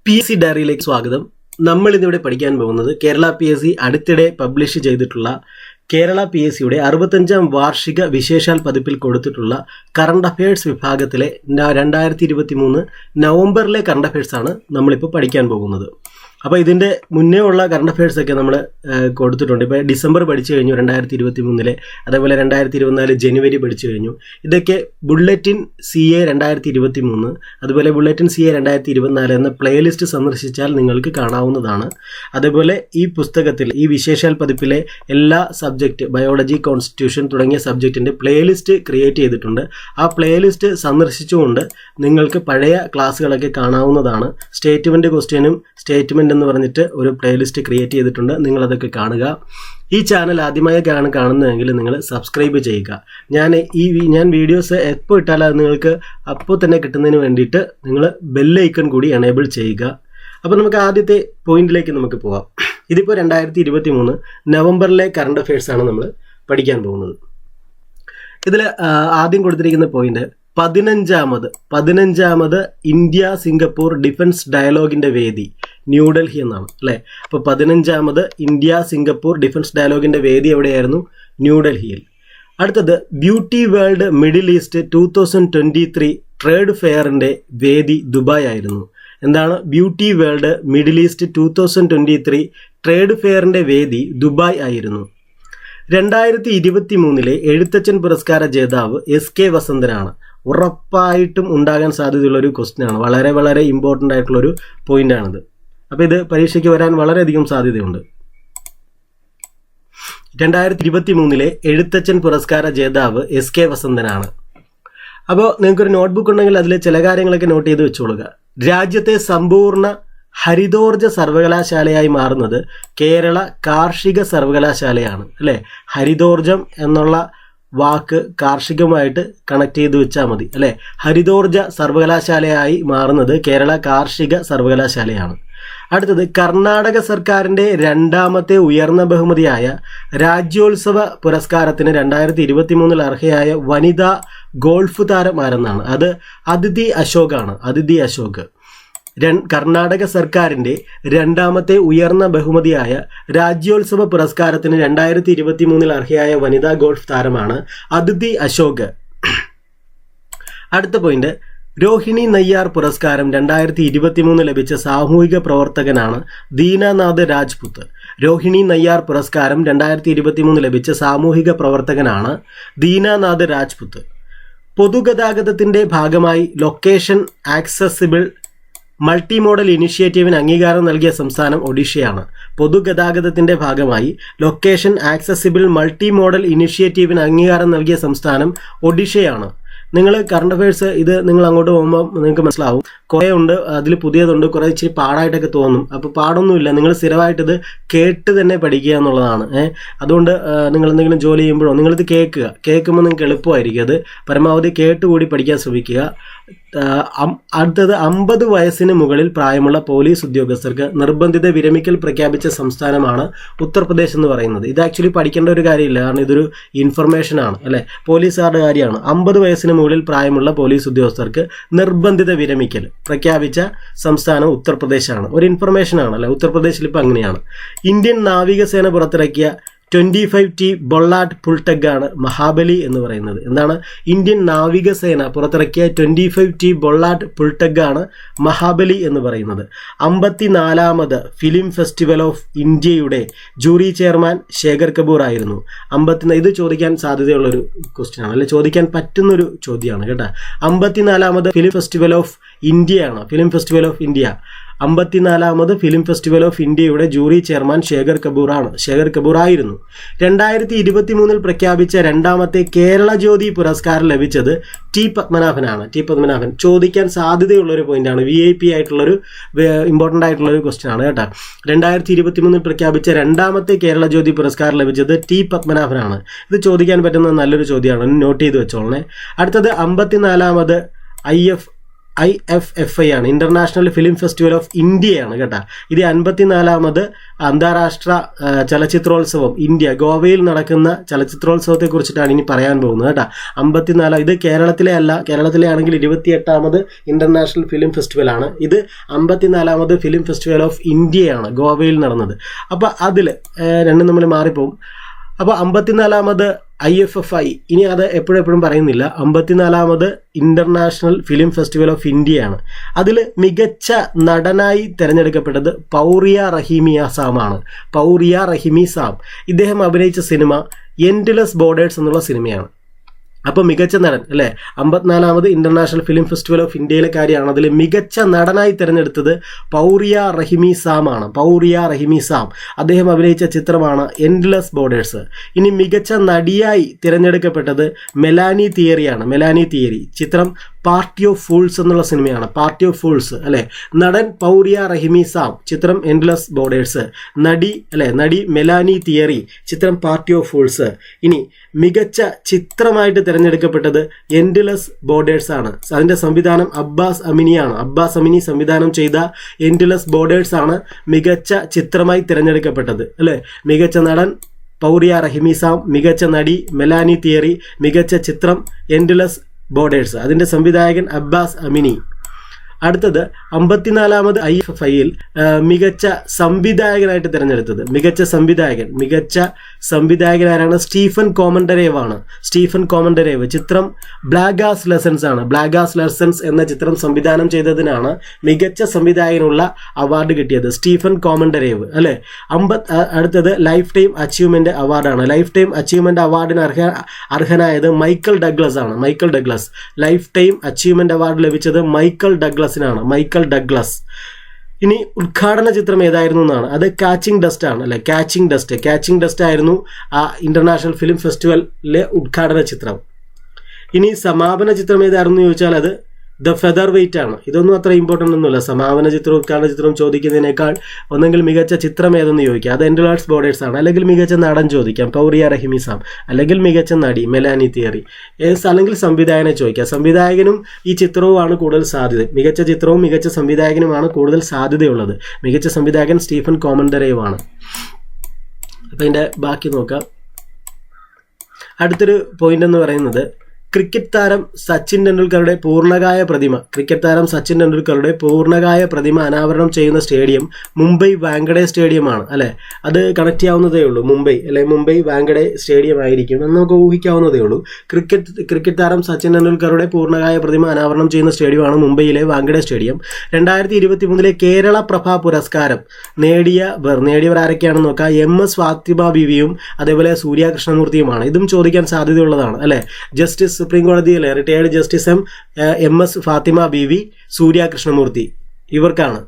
PSC ഡയറിയിലേക്ക് സ്വാഗതം. നമ്മൾ ഇന്നിവിടെ പഠിക്കാൻ പോകുന്നത് കേരള PSC അടുത്തിടെ പബ്ലിഷ് ചെയ്തിട്ടുള്ള കേരള PSCയുടെ 65ാം വാർഷിക വിശേഷാൽ പതിപ്പിൽ കൊടുത്തിട്ടുള്ള കറണ്ട് അഫയേഴ്സ് വിഭാഗത്തിലെ 2023 നവംബറിലെ കറണ്ട് അഫയേഴ്സ് ആണ് നമ്മളിപ്പോൾ പഠിക്കാൻ പോകുന്നത്. അപ്പോൾ ഇതിൻ്റെ മുന്നേ ഉള്ള കറണ്ട് അഫയേഴ്സ് ഒക്കെ നമ്മൾ കൊടുത്തിട്ടുണ്ട്. ഇപ്പോൾ ഡിസംബർ പഠിച്ചു കഴിഞ്ഞു 2023, അതേപോലെ 2024 ജനുവരി പഠിച്ചു കഴിഞ്ഞു. ഇതൊക്കെ ബുള്ളറ്റിൻ CA 2023, അതുപോലെ ബുള്ളറ്റിൻ CA 2024 എന്ന പ്ലേലിസ്റ്റ് സന്ദർശിച്ചാൽ നിങ്ങൾക്ക് കാണാവുന്നതാണ്. അതേപോലെ ഈ പുസ്തകത്തിൽ ഈ വിശേഷാൽ പതിപ്പിലെ എല്ലാ സബ്ജക്റ്റ്, ബയോളജി, കോൺസ്റ്റിറ്റ്യൂഷൻ തുടങ്ങിയ സബ്ജക്റ്റിൻ്റെ പ്ലേലിസ്റ്റ് ക്രിയേറ്റ് ചെയ്തിട്ടുണ്ട്. ആ പ്ലേലിസ്റ്റ് സന്ദർശിച്ചുകൊണ്ട് നിങ്ങൾക്ക് പഴയ ക്ലാസ്സുകളൊക്കെ കാണാവുന്നതാണ്. സ്റ്റേറ്റ്മെൻറ്റ് ക്വസ്റ്റ്യനും സ്റ്റേറ്റ്മെൻറ്റ് എന്ന് പറഞ്ഞിട്ട് ഒരു പ്ലേലിസ്റ്റ് ക്രിയേറ്റ് ചെയ്തിട്ടുണ്ട്. നിങ്ങളതൊക്കെ കാണുക. ഈ ചാനൽ ആദ്യമായി കാണുന്നതെങ്കിൽ നിങ്ങൾ സബ്സ്ക്രൈബ് ചെയ്യുക. ഞാൻ വീഡിയോസ് എപ്പോൾ ഇട്ടാലും അത് നിങ്ങൾക്ക് അപ്പോൾ തന്നെ കിട്ടുന്നതിന് വേണ്ടിയിട്ട് നിങ്ങൾ ബെല്ലൈക്കൺ കൂടി എനേബിൾ ചെയ്യുക. അപ്പോൾ നമുക്ക് ആദ്യത്തെ പോയിന്റിലേക്ക് നമുക്ക് പോകാം. ഇതിപ്പോൾ 2023 നവംബറിലെ കറണ്ട് അഫയേഴ്സ് ആണ് നമ്മൾ പഠിക്കാൻ പോകുന്നത്. ഇതിൽ ആദ്യം കൊടുത്തിരിക്കുന്ന പോയിന്റ് 15ാമത് ഇന്ത്യ സിംഗപ്പൂർ ഡിഫൻസ് ഡയലോഗിൻ്റെ വേദി ന്യൂഡൽഹി എന്നാണ് അല്ലേ. അപ്പോൾ 15ാമത് ഇന്ത്യ സിംഗപ്പൂർ ഡിഫൻസ് ഡയലോഗിൻ്റെ വേദി എവിടെയായിരുന്നു? ന്യൂഡൽഹിയിൽ. അടുത്തത് beauty world middle east 2023 trade ഫെയറിൻ്റെ വേദി ദുബായ് ആയിരുന്നു. എന്താണ്? Beauty world middle east 2023 trade ഫെയറിൻ്റെ വേദി ദുബായ് ആയിരുന്നു. 2023 എഴുത്തച്ഛൻ പുരസ്കാര ജേതാവ് SK വസന്തനാണ്. ഉറപ്പായിട്ടും ഉണ്ടാകാൻ സാധ്യതയുള്ളൊരു ക്വസ്റ്റ്യനാണ്. വളരെ വളരെ ഇമ്പോർട്ടൻ്റ് ആയിട്ടുള്ളൊരു പോയിൻ്റാണിത്. അപ്പോൾ ഇത് പരീക്ഷയ്ക്ക് വരാൻ വളരെയധികം സാധ്യതയുണ്ട്. 2023 എഴുത്തച്ഛൻ പുരസ്കാര ജേതാവ് SK വസന്തനാണ്. അപ്പോൾ നിങ്ങൾക്കൊരു നോട്ട്ബുക്ക് ഉണ്ടെങ്കിൽ അതിൽ ചില കാര്യങ്ങളൊക്കെ നോട്ട് ചെയ്ത് വെച്ചോളുക. രാജ്യത്തെ സമ്പൂർണ്ണ ഹരിതോർജ്ജ സർവകലാശാലയായി മാറുന്നത് കേരള കാർഷിക സർവകലാശാലയാണ് അല്ലേ. ഹരിതോർജ്ജം എന്നുള്ള വാക്ക് കാർഷികമായിട്ട് കണക്ട് ചെയ്ത് വെച്ചാൽ മതി അല്ലേ. ഹരിതോർജ്ജ സർവകലാശാലയായി മാറുന്നത് കേരള കാർഷിക സർവകലാശാലയാണ്. അടുത്തത് കർണാടക സർക്കാരിൻ്റെ 2ാമത്തെ ഉയർന്ന ബഹുമതിയായ രാജ്യോത്സവ പുരസ്കാരത്തിന് 2023 അർഹയായ വനിതാ ഗോൾഫ് താരം ആരെന്നാണ്? അത് അദിതി അശോകാണ്. അദിതി അശോക്. കർണാടക സർക്കാരിൻ്റെ 2ാമത്തെ ഉയർന്ന ബഹുമതിയായ രാജ്യോത്സവ പുരസ്കാരത്തിന് 2023 അർഹയായ വനിതാ ഗോൾഫ് താരമാണ് അദിതി അശോക്. അടുത്ത പോയിന്റ്, രോഹിണി നയ്യാർ പുരസ്കാരം 2023 ലഭിച്ച സാമൂഹിക പ്രവർത്തകനാണ് ദീനാനാഥ് രാജ്പുത്ത്. രോഹിണി നയ്യാർ പുരസ്കാരം 2023 ലഭിച്ച സാമൂഹിക പ്രവർത്തകനാണ് ദീനാനാഥ് രാജ്പുത്ത്. പൊതുഗതാഗതത്തിൻ്റെ ഭാഗമായി ലൊക്കേഷൻ ആക്സസിബിൾ മൾട്ടി മോഡൽ ഇനിഷ്യേറ്റീവിന് അംഗീകാരം നൽകിയ സംസ്ഥാനം ഒഡീഷയാണ്. പൊതുഗതാഗതത്തിൻ്റെ ഭാഗമായി ലൊക്കേഷൻ ആക്സസിബിൾ മൾട്ടി മോഡൽ ഇനിഷ്യേറ്റീവിന് അംഗീകാരം നൽകിയ സംസ്ഥാനം ഒഡീഷയാണ്. നിങ്ങൾ കറണ്ട് അഫയേഴ്സ് ഇത് നിങ്ങൾ അങ്ങോട്ട് പോകുമ്പോൾ നിങ്ങൾക്ക് മനസ്സിലാവും, കുറേ ഉണ്ട്, അതിൽ പുതിയതുണ്ട്, കുറേ ഇച്ചിരി പാടായിട്ടൊക്കെ തോന്നും. അപ്പോൾ പാടൊന്നുമില്ല, നിങ്ങൾ സ്ഥിരമായിട്ടിത് കേട്ട് തന്നെ പഠിക്കുക എന്നുള്ളതാണ്. അതുകൊണ്ട് നിങ്ങൾ എന്തെങ്കിലും ജോലി ചെയ്യുമ്പോഴോ നിങ്ങളിത് കേൾക്കുമ്പോൾ നിങ്ങൾക്ക് എളുപ്പമായിരിക്കും. അത് പരമാവധി കേട്ടുകൂടി പഠിക്കാൻ ശ്രമിക്കുക. അടുത്തത് 50 വയസ്സിന് മുകളിൽ പ്രായമുള്ള പോലീസ് ഉദ്യോഗസ്ഥർക്ക് നിർബന്ധിത വിരമിക്കൽ പ്രഖ്യാപിച്ച സംസ്ഥാനമാണ് ഉത്തർപ്രദേശ് എന്ന് പറയുന്നത്. ഇത് ആക്ച്വലി പഠിക്കേണ്ട ഒരു കാര്യമില്ല, കാരണം ഇതൊരു ഇൻഫർമേഷനാണ് അല്ലേ. പോലീസുകാരുടെ കാര്യമാണ്. 50 വയസ്സിന് മുകളിൽ പ്രായമുള്ള പോലീസ് ഉദ്യോഗസ്ഥർക്ക് നിർബന്ധിത വിരമിക്കൽ പ്രഖ്യാപിച്ച സംസ്ഥാനം ഉത്തർപ്രദേശാണ്. ഒരു ഇൻഫർമേഷനാണ് അല്ലേ. ഉത്തർപ്രദേശിൽ ഇപ്പോൾ അങ്ങനെയാണ്. ഇന്ത്യൻ നാവികസേന പുറത്തിറക്കിയ 25T ബൊള്ളാട്ട് പുൾട്ടഗാണ് മഹാബലി എന്ന് പറയുന്നത്. എന്താണ്? ഇന്ത്യൻ നാവികസേന പുറത്തിറക്കിയ 25T ബൊള്ളാട്ട് പുൾട്ടഗാണ് മഹാബലി എന്ന് പറയുന്നത്. 54ാമത് ഫിലിം ഫെസ്റ്റിവൽ ഓഫ് ഇന്ത്യയുടെ ജൂറി ചെയർമാൻ ശേഖർ കപൂർ ആയിരുന്നു. ഇത് ചോദിക്കാൻ സാധ്യതയുള്ളൊരു ക്വസ്റ്റ്യൻ ആണ് അല്ലെ, ചോദിക്കാൻ പറ്റുന്നൊരു ചോദ്യമാണ് കേട്ടോ. 54ാമത് ഫിലിം ഫെസ്റ്റിവൽ ഓഫ് ഇന്ത്യയാണ്. ഫിലിം ഫെസ്റ്റിവൽ ഓഫ് ഇന്ത്യ 54ാമത് ഫിലിം ഫെസ്റ്റിവൽ ഓഫ് ഇന്ത്യയുടെ ജൂറി ചെയർമാൻ ശേഖർ കപൂർ ആയിരുന്നു. 2023 പ്രഖ്യാപിച്ച 2ാമത്തെ കേരള ജ്യോതി പുരസ്കാരം ലഭിച്ചത് ടി പത്മനാഭൻ. ചോദിക്കാൻ സാധ്യതയുള്ളൊരു പോയിന്റാണ്. VIP ആയിട്ടുള്ളൊരു ഇമ്പോർട്ടൻ്റ് ആയിട്ടുള്ളൊരു ക്വസ്റ്റ്യൻ ആണ് കേട്ടോ. 2023 പ്രഖ്യാപിച്ച 2ാമത്തെ കേരള ജ്യോതി പുരസ്കാരം ലഭിച്ചത് ടി പത്മനാഭനാണ്. ഇത് ചോദിക്കാൻ പറ്റുന്ന നല്ലൊരു ചോദ്യമാണ്, നോട്ട് ചെയ്ത് വെച്ചോളണേ. അടുത്തത് 54ാമത് IFFI ആണ്, ഇന്റർനാഷണൽ ഫിലിം ഫെസ്റ്റിവൽ ഓഫ് ഇന്ത്യയാണ് കേട്ടോ. ഇത് 54ാമത് അന്താരാഷ്ട്ര ചലച്ചിത്രോത്സവം ഇന്ത്യ ഗോവയിൽ നടക്കുന്ന ചലച്ചിത്രോത്സവത്തെ കുറിച്ചിട്ടാണ് ഇനി പറയാൻ പോകുന്നത് കേട്ടോ. 54 ഇത് കേരളത്തിലെ ആണെങ്കിൽ 28ാമത് ഇന്റർനാഷണൽ ഫിലിം ഫെസ്റ്റിവൽ ആണ്. ഇത് 54ാമത് ഫിലിം ഫെസ്റ്റിവൽ ഓഫ് ഇന്ത്യയാണ് ഗോവയിൽ നടന്നത്. അപ്പോൾ അതിൽ രണ്ടും നമ്മൾ മാറിപ്പോവും. അപ്പോൾ 54ാമത് IFFI, ഇനി അത് എപ്പോഴും പറയുന്നില്ല, 54ാമത് ഇന്റർനാഷണൽ ഫിലിം ഫെസ്റ്റിവൽ ഓഫ് ഇന്ത്യയാണ്. അതിൽ മികച്ച നടനായി തിരഞ്ഞെടുക്കപ്പെട്ടത് പൗറിയ റഹീമി സാമാണ്. പൗറിയ റഹീമി സാം ഇദ്ദേഹം അഭിനയിച്ച സിനിമ എൻഡ്ലെസ് ബോർഡേഴ്സ് എന്നുള്ള സിനിമയാണ്. അപ്പോൾ മികച്ച നടൻ അല്ലേ, 54ാമത് ഇന്റർനാഷണൽ ഫിലിം ഫെസ്റ്റിവൽ ഓഫ് ഇന്ത്യയിലെ കാര്യമാണ്. അതിൽ മികച്ച നടനായി തിരഞ്ഞെടുത്തത് പൗറിയ റഹീമി സാം ആണ്. പൗറിയ റഹീമി സാം അദ്ദേഹം അഭിനയിച്ച ചിത്രമാണ് എൻഡ്ലെസ് ബോർഡേഴ്സ്. ഇനി മികച്ച നടിയായി തിരഞ്ഞെടുക്കപ്പെട്ടത് മെലാനി തിയറിയാണ്. മെലാനി തിയറി ചിത്രം പാർട്ടി ഓഫ് ഫൂൾസ് എന്നുള്ള സിനിമയാണ്. പാർട്ടി ഓഫ് ഫൂൾസ് അല്ലെ. നടൻ പൗറിയ റഹീമി സാം, ചിത്രം എൻഡ്ലെസ് ബോർഡേഴ്സ്. നടി മെലാനി തിയറി, ചിത്രം പാർട്ടി ഓഫ് ഫൂൾസ്. ഇനി മികച്ച ചിത്രമായിട്ട് തിരഞ്ഞെടുക്കപ്പെട്ടത് എൻഡ്ലെസ് ബോർഡേഴ്സ് ആണ്. അതിന്റെ സംവിധാനം അബ്ബാസ് അമിനിയാണ്. അബ്ബാസ് അമിനി സംവിധാനം ചെയ്ത എൻഡ്ലെസ് ബോർഡേഴ്സ് ആണ് മികച്ച ചിത്രമായി തിരഞ്ഞെടുക്കപ്പെട്ടത് അല്ലെ. മികച്ച നടൻ പൗറിയ റഹീമി സാം, മികച്ച നടി മെലാനി തിയറി, മികച്ച ചിത്രം എൻഡ്ലെസ് ബോർഡേഴ്സ്, അതിന്റെ സംവിധായകൻ അബ്ബാസ് അമിനി. അടുത്തത് 54ാമത് IFFIയിൽ മികച്ച സംവിധായകനായിട്ട് തിരഞ്ഞെടുത്തത്. മികച്ച സംവിധായകനാരാണ്? സ്റ്റീഫൻ കോമൻഡരേവ് ആണ്. സ്റ്റീഫൻ കോമൻഡരേവ്, ചിത്രം ബ്ലാഗാസ് ലെസൺസ് ആണ്. ബ്ലാഗാസ് ലെസൺസ് എന്ന ചിത്രം സംവിധാനം ചെയ്തതിനാണ് മികച്ച സംവിധായകനുള്ള അവാർഡ് കിട്ടിയത്. സ്റ്റീഫൻ കോമൻഡരേവ് അല്ലെ. അടുത്തത് ലൈഫ് ടൈം അച്ചീവ്മെന്റ് അവാർഡാണ്. ലൈഫ് ടൈം അച്ചീവ്മെന്റ് അവാർഡിന് അർഹനായത് മൈക്കൽ ഡഗ്ലസ് ആണ്. Michael Douglas. Lifetime achievement award ലഭിച്ചത് മൈക്കൽ ഡഗ്ലസിനാണ്. Michael Douglas. ഇനി ഉദ്ഘാടന ചിത്രം ഏതായിരുന്നു എന്നാണ്. അത് കാച്ചിങ് ഡസ്റ്റ് ആണ് അല്ലെ. കാച്ചിങ് ഡസ്റ്റ് ആയിരുന്നു ആ ഇന്റർനാഷണൽ ഫിലിം ഫെസ്റ്റിവലിലെ ഉദ്ഘാടന ചിത്രം. ഇനി സമാപന ചിത്രം ഏതായിരുന്നു ചോദിച്ചാൽ അത് ദ ഫെദർ വെയിറ്റ് ആണ്. ഇതൊന്നും അത്ര ഇമ്പോർട്ടൻ്റ് ഒന്നുമില്ല. സമാപന ചിത്രം ഉദ്ഘാടന ചിത്രം ചോദിക്കുന്നതിനേക്കാൾ ഒന്നെങ്കിൽ മികച്ച ചിത്രം ഏതെന്ന് ചോദിക്കാം, അത് എൻഡ്ലെസ് ബോർഡേഴ്സ് ആണ്. അല്ലെങ്കിൽ മികച്ച നടൻ ചോദിക്കാം, പൗറിയ റഹീമി സാം. അല്ലെങ്കിൽ മികച്ച നടി മെലാനി തിയറി. അല്ലെങ്കിൽ സംവിധായകനെ ചോദിക്കാം. സംവിധായകനും ഈ ചിത്രവുമാണ് കൂടുതൽ സാധ്യത. മികച്ച ചിത്രവും മികച്ച സംവിധായകനുമാണ് കൂടുതൽ സാധ്യതയുള്ളത്. മികച്ച സംവിധായകൻ സ്റ്റീഫൻ കോമൻഡരേവ് ആണ്. അപ്പം ഇതിൻ്റെ ബാക്കി നോക്കാം. അടുത്തൊരു പോയിന്റ് എന്ന് പറയുന്നത് ക്രിക്കറ്റ് താരം സച്ചിൻ ടെണ്ടുൽക്കറുടെ പൂർണ്ണകായ പ്രതിമ അനാവരണം ചെയ്യുന്ന സ്റ്റേഡിയം മുംബൈ വാങ്കഡെ സ്റ്റേഡിയമാണ് അല്ലെ. അത് കണക്ട് ചെയ്യാവുന്നതേ ഉള്ളൂ. മുംബൈ വാങ്കഡെ സ്റ്റേഡിയം ആയിരിക്കും എന്ന് നമുക്ക് ഊഹിക്കാവുന്നതേ ഉള്ളൂ. ക്രിക്കറ്റ് താരം സച്ചിൻ ടെണ്ടുൽക്കറുടെ പൂർണ്ണകായ പ്രതിമ അനാവരണം ചെയ്യുന്ന സ്റ്റേഡിയമാണ് മുംബൈയിലെ വാങ്കഡെ സ്റ്റേഡിയം. 2023 കേരള പ്രഭ പുരസ്കാരം നേടിയവർ ആരൊക്കെയാണെന്ന് നോക്കാം. MS ഫാത്തിമ ബീവിയും അതേപോലെ സൂര്യ കൃഷ്ണമൂർത്തിയുമാണ്. ഇതും ചോദിക്കാൻ സാധ്യതയുള്ളതാണ് അല്ലെ. ജസ്റ്റിസ് സുപ്രീം കോടതിയിലെ retired justice MS Fathima Beevi, സൂര്യ കൃഷ്ണമൂർത്തി ഇവർക്കാണ്.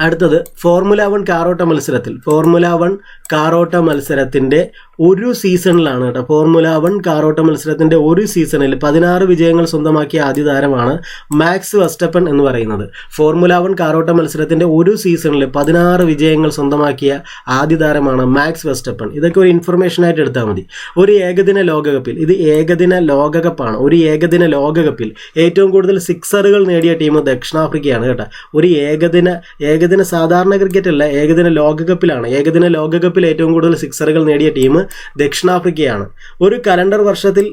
അടുത്തത് ഫോർമുല 1 കാറോട്ട മത്സരത്തിന്റെ ഒരു സീസണിലാണ് കേട്ടോ. ഫോർമുല 1 കാറോട്ട മത്സരത്തിന്റെ ഒരു സീസണിൽ 16 വിജയങ്ങൾ സ്വന്തമാക്കിയ ആദ്യ താരമാണ് മാക്സ് വെസ്റ്റപ്പൻ എന്ന് പറയുന്നത്. ഫോർമുല 1 കാറോട്ട മത്സരത്തിന്റെ ഒരു സീസണിൽ 16 വിജയങ്ങൾ സ്വന്തമാക്കിയ ആദ്യ താരമാണ് മാക്സ് വെസ്റ്റപ്പൻ. ഇതൊക്കെ ഒരു ഇൻഫർമേഷൻ ആയിട്ട് എടുത്താൽ മതി. ഒരു ഏകദിന ലോകകപ്പിൽ, ഇത് ഏകദിന ലോകകപ്പാണ്, ഒരു ഏകദിന ലോകകപ്പിൽ ഏറ്റവും കൂടുതൽ സിക്സറുകൾ നേടിയ ടീം ദക്ഷിണാഫ്രിക്കയാണ് കേട്ടോ. ഒരു ഏകദിന സാധാരണ ക്രിക്കറ്റ് അല്ല, ഏകദിന ലോകകപ്പിലാണ്. ഏകദിന ലോകകപ്പിൽ ഏറ്റവും കൂടുതൽ സിക്സറുകൾ നേടിയ ടീം ദക്ഷിണാഫ്രിക്കയാണ്. ഒരു കലണ്ടർ വർഷത്തിൽ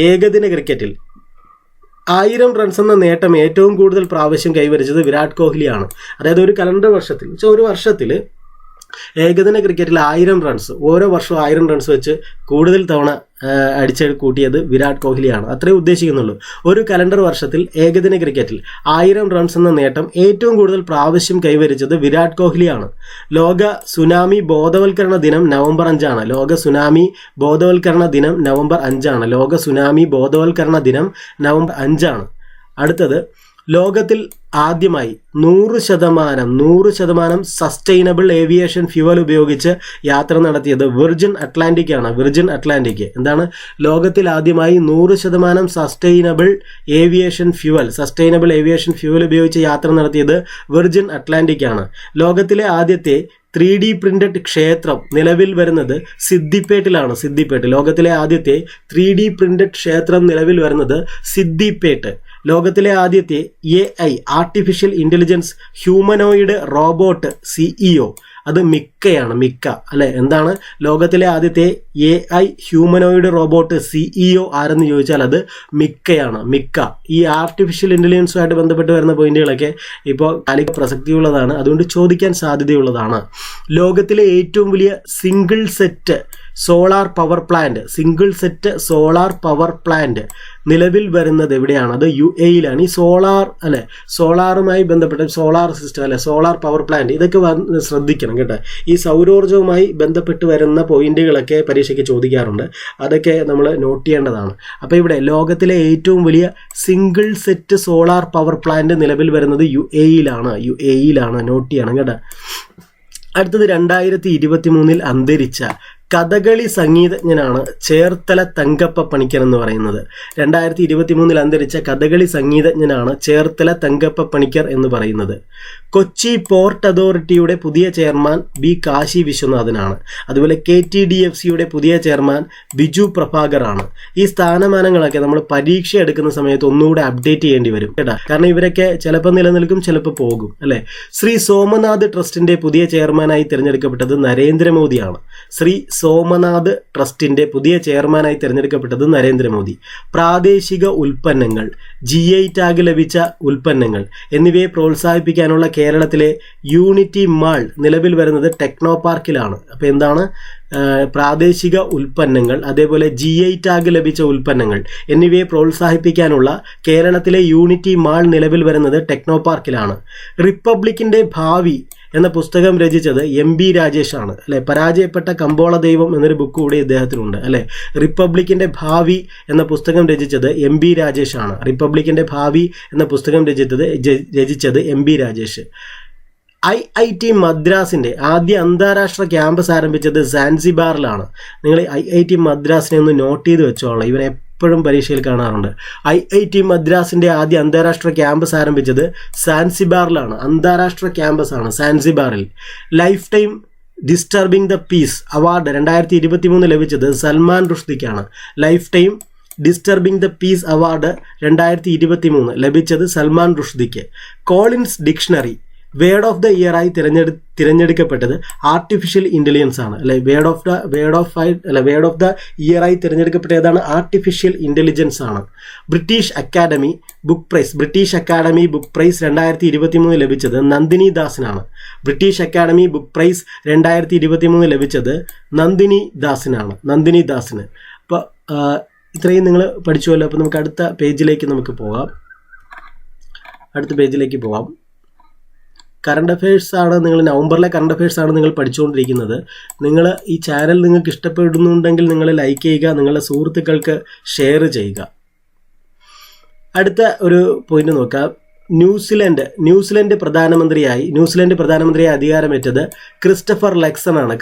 ഏകദിന ക്രിക്കറ്റിൽ 1000 റൺസ് എന്ന നേട്ടം ഏറ്റവും കൂടുതൽ പ്രാവശ്യം കൈവരിച്ചത് വിരാട് കോഹ്ലിയാണ്. അതായത് ഒരു കലണ്ടർ വർഷത്തിൽ, ഒരു വർഷത്തിൽ ഏകദിന ക്രിക്കറ്റിൽ 1000 റൺസ്, ഓരോ വർഷവും 1000 റൺസ് വെച്ച് കൂടുതൽ തവണ കൂട്ടിയത് വിരാട് കോഹ്ലിയാണ്. അത്രേ ഉദ്ദേശിക്കുന്നുള്ളൂ. ഒരു കലണ്ടർ വർഷത്തിൽ ഏകദിന ക്രിക്കറ്റിൽ 1000 റൺസ് എന്ന നേട്ടം ഏറ്റവും കൂടുതൽ പ്രാവശ്യം കൈവരിച്ചത് വിരാട് കോഹ്ലിയാണ്. ലോക സുനാമി ബോധവൽക്കരണ ദിനം നവംബർ 5 ആണ്. ലോക സുനാമി ബോധവൽക്കരണ ദിനം നവംബർ 5 ആണ്. ലോക സുനാമി ബോധവൽക്കരണ ദിനം നവംബർ 5 ആണ്. അടുത്തത് ലോകത്തിൽ ആദ്യമായി 100% സസ്റ്റൈനബിൾ ഏവിയേഷൻ ഫ്യൂവൽ ഉപയോഗിച്ച് യാത്ര നടത്തിയത് വിർജിൻ അറ്റ്ലാന്റിക് ആണ്. വിർജിൻ അറ്റ്ലാന്റിക് എന്താണ്? ലോകത്തിൽ ആദ്യമായി 100% സസ്റ്റൈനബിൾ ഏവിയേഷൻ ഫ്യൂവൽ ഉപയോഗിച്ച് യാത്ര നടത്തിയത് വിർജിൻ അറ്റ്ലാന്റിക് ആണ്. ലോകത്തിലെ ആദ്യത്തെ 3D പ്രിന്റഡ് ക്ഷേത്രം നിലവിൽ വരുന്നത് സിദ്ദിപ്പേട്ടിലാണ്. ലോകത്തിലെ ആദ്യത്തെ 3D പ്രിന്റഡ് ക്ഷേത്രം നിലവിൽ വരുന്നത് സിദ്ദിപ്പേട്ട്. ലോകത്തിലെ ആദ്യത്തെ AI artificial intelligence humanoid robot CEO അത് മിക്കയാണ്. മിക്ക അല്ലെ, എന്താണ് ലോകത്തിലെ ആദ്യത്തെ AI ഹ്യൂമനോയിഡ് റോബോട്ട് CEO ആരെന്ന് ചോദിച്ചാൽ അത് മിക്കയാണ്. മിക്ക. ഈ ആർട്ടിഫിഷ്യൽ ഇൻ്റലിജൻസുമായിട്ട് ബന്ധപ്പെട്ട് വരുന്ന പോയിന്റുകളൊക്കെ ഇപ്പോൾ കാലിക പ്രസക്തിയുള്ളതാണ്, അതുകൊണ്ട് ചോദിക്കാൻ സാധ്യതയുള്ളതാണ്. ലോകത്തിലെ ഏറ്റവും വലിയ single set solar power plant നിലവിൽ വരുന്നത് എവിടെയാണ്? അത് UAE-ലാണ്. ഈ സോളാറുമായി ബന്ധപ്പെട്ട സോളാർ സിസ്റ്റം അല്ലെ, സോളാർ പവർ പ്ലാന്റ്, ഇതൊക്കെ ശ്രദ്ധിക്കണം കേട്ടോ. ഈ സൗരോർജ്ജവുമായി ബന്ധപ്പെട്ട് വരുന്ന പോയിന്റുകളൊക്കെ പരീക്ഷയ്ക്ക് ചോദിക്കാറുണ്ട്, അതൊക്കെ നമ്മൾ നോട്ട് ചെയ്യേണ്ടതാണ്. അപ്പോൾ ഇവിടെ ലോകത്തിലെ ഏറ്റവും വലിയ single set solar power plant നിലവിൽ വരുന്നത് UAE-ലാണ്. നോട്ട് ചെയ്യണം കേട്ടോ. അടുത്തത് 2023 അന്തരിച്ച കഥകളി സംഗീതജ്ഞനാണ് ചേർത്തല തങ്കപ്പ പണിക്കർ എന്ന് പറയുന്നത്. 2023 അന്തരിച്ച കഥകളി സംഗീതജ്ഞനാണ് ചേർത്തല തങ്കപ്പ പണിക്കർ എന്ന് പറയുന്നത്. കൊച്ചി പോർട്ട് അതോറിറ്റിയുടെ പുതിയ ചെയർമാൻ B കാശി വിശ്വനാഥനാണ്. അതുപോലെ KTDFCയുടെ പുതിയ ചെയർമാൻ ബിജു പ്രഭാകറാണ്. ഈ സ്ഥാനമാനങ്ങളൊക്കെ നമ്മൾ പരീക്ഷ എടുക്കുന്ന സമയത്ത് ഒന്നുകൂടെ അപ്ഡേറ്റ് ചെയ്യേണ്ടി വരും കേട്ടോ, കാരണം ഇവരൊക്കെ ചിലപ്പോൾ നിലനിൽക്കും, ചിലപ്പോൾ പോകും അല്ലേ. ശ്രീ സോമനാഥ് ട്രസ്റ്റിന്റെ പുതിയ ചെയർമാനായി തിരഞ്ഞെടുക്കപ്പെട്ടത് നരേന്ദ്രമോദിയാണ്. ശ്രീ സോമനാഥ് ട്രസ്റ്റിന്റെ പുതിയ ചെയർമാനായി തിരഞ്ഞെടുക്കപ്പെട്ടത് നരേന്ദ്രമോദി. പ്രാദേശിക ഉൽപ്പന്നങ്ങൾ, GI ടാഗ് ലഭിച്ച ഉൽപ്പന്നങ്ങൾ എന്നിവയെ പ്രോത്സാഹിപ്പിക്കാനുള്ള കേരളത്തിലെ യൂണിറ്റി മാൾ നിലവിൽ വരുന്നത് ടെക്നോ പാർക്കിലാണ്. അപ്പോൾ എന്താണ്? പ്രാദേശിക ഉൽപ്പന്നങ്ങൾ, അതേപോലെ GI ടാഗ് ലഭിച്ച ഉൽപ്പന്നങ്ങൾ എന്നിവയെ പ്രോത്സാഹിപ്പിക്കാനുള്ള കേരളത്തിലെ യൂണിറ്റി മാൾ നിലവിൽ വരുന്നത് ടെക്നോ പാർക്കിലാണ്. റിപ്പബ്ലിക്കിന്റെ ഭാവി എന്ന പുസ്തകം രചിച്ചത് MB രാജേഷാണ് അല്ലെ. പരാജയപ്പെട്ട കമ്പോള ദൈവം എന്നൊരു ബുക്ക് കൂടി ഇദ്ദേഹത്തിനുണ്ട് അല്ലെ. റിപ്പബ്ലിക്കിന്റെ ഭാവി എന്ന പുസ്തകം രചിച്ചത് MB രാജേഷാണ്. റിപ്പബ്ലിക്കിന്റെ ഭാവി എന്ന പുസ്തകം രചിച്ചത് MB രാജേഷ്. IIT മദ്രാസിന്റെ ആദ്യ അന്താരാഷ്ട്ര ക്യാമ്പസ് ആരംഭിച്ചത് സാൻസിബാറിലാണ്. നിങ്ങൾ IIT മദ്രാസിനെ ഒന്ന് നോട്ട് ചെയ്ത് വെച്ചോളാം, ഇവനെ എപ്പോഴും പരീക്ഷയിൽ കാണാറുണ്ട്. IIT മദ്രാസിന്റെ ആദ്യ അന്താരാഷ്ട്ര ക്യാമ്പസ് ആരംഭിച്ചത് സാൻസിബാറിലാണ്. അന്താരാഷ്ട്ര ക്യാമ്പസ് ആണ് സാൻസിബാറിൽ. Lifetime disturbing the peace award 2023 ലഭിച്ചത് സൽമാൻ റുഷ്ദിക്കാണ്. Lifetime disturbing the peace award 2023 ലഭിച്ചത് സൽമാൻ റുഷ്ദിക്ക്. Collins dictionary word of the year ആയി തിരഞ്ഞെടുക്കപ്പെട്ടത് ആർട്ടിഫിഷ്യൽ ഇൻ്റലിജൻസ് ആണ് അല്ലെ. വേർഡ് ഓഫ് ദ ഇയർ ആയി തിരഞ്ഞെടുക്കപ്പെട്ട ഏതാണ്? ആർട്ടിഫിഷ്യൽ ഇൻ്റലിജൻസ് ആണ്. ബ്രിട്ടീഷ് അക്കാഡമി ബുക്ക് പ്രൈസ് 2023 ലഭിച്ചത് നന്ദിനി ദാസിനാണ്. ബ്രിട്ടീഷ് അക്കാഡമി ബുക്ക് പ്രൈസ് 2023 ലഭിച്ചത് നന്ദിനി ദാസിന്. അപ്പോൾ ഇത്രയും നിങ്ങൾ പഠിച്ചുവല്ലോ. അപ്പോൾ നമുക്ക് അടുത്ത പേജിലേക്ക് പോകാം. കറണ്ട് അഫയേഴ്സ് ആണ് നിങ്ങൾ നവംബറിലെ കറണ്ട് അഫയേഴ്സ് ആണ് നിങ്ങൾ പഠിച്ചുകൊണ്ടിരിക്കുന്നത്. നിങ്ങൾ ഈ ചാനൽ നിങ്ങൾക്ക് ഇഷ്ടപ്പെടുന്നുണ്ടെങ്കിൽ നിങ്ങൾ ലൈക്ക് ചെയ്യുക, നിങ്ങളുടെ സുഹൃത്തുക്കൾക്ക് ഷെയർ ചെയ്യുക. അടുത്ത ഒരു പോയിന്റ് നോക്കാം. ന്യൂസിലൻഡ് പ്രധാനമന്ത്രിയായി അധികാരമേറ്റത് ക്രിസ്റ്റഫർ ലെക്സൺ ആണ്.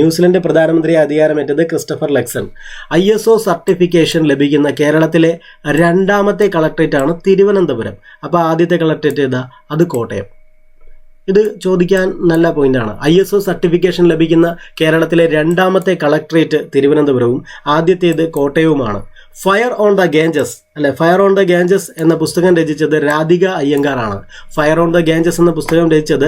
ന്യൂസിലൻഡ് പ്രധാനമന്ത്രിയായി അധികാരമേറ്റത് ക്രിസ്റ്റഫർ ലെക്സൺ. ISO സർട്ടിഫിക്കേഷൻ ലഭിക്കുന്ന കേരളത്തിലെ രണ്ടാമത്തെ കളക്ടറേറ്റ് ആണ് തിരുവനന്തപുരം. അപ്പോൾ ആദ്യത്തെ കളക്ടറേറ്റ് ഏതാ? അത് കോട്ടയം. ഇത് ചോദിക്കാൻ നല്ല പോയിന്റാണ്. ISO സർട്ടിഫിക്കേഷൻ ലഭിക്കുന്ന കേരളത്തിലെ രണ്ടാമത്തെ കളക്ടറേറ്റ് തിരുവനന്തപുരവും ആദ്യത്തേത് കോട്ടയവുമാണ്. ഫയർ ഓൺ ദ ഗാഞ്ചസ് എന്ന പുസ്തകം രചിച്ചത് രാധിക അയ്യങ്കാറാണ്. ഫയർ ഓൺ ദ ഗാഞ്ചസ് എന്ന പുസ്തകം രചിച്ചത്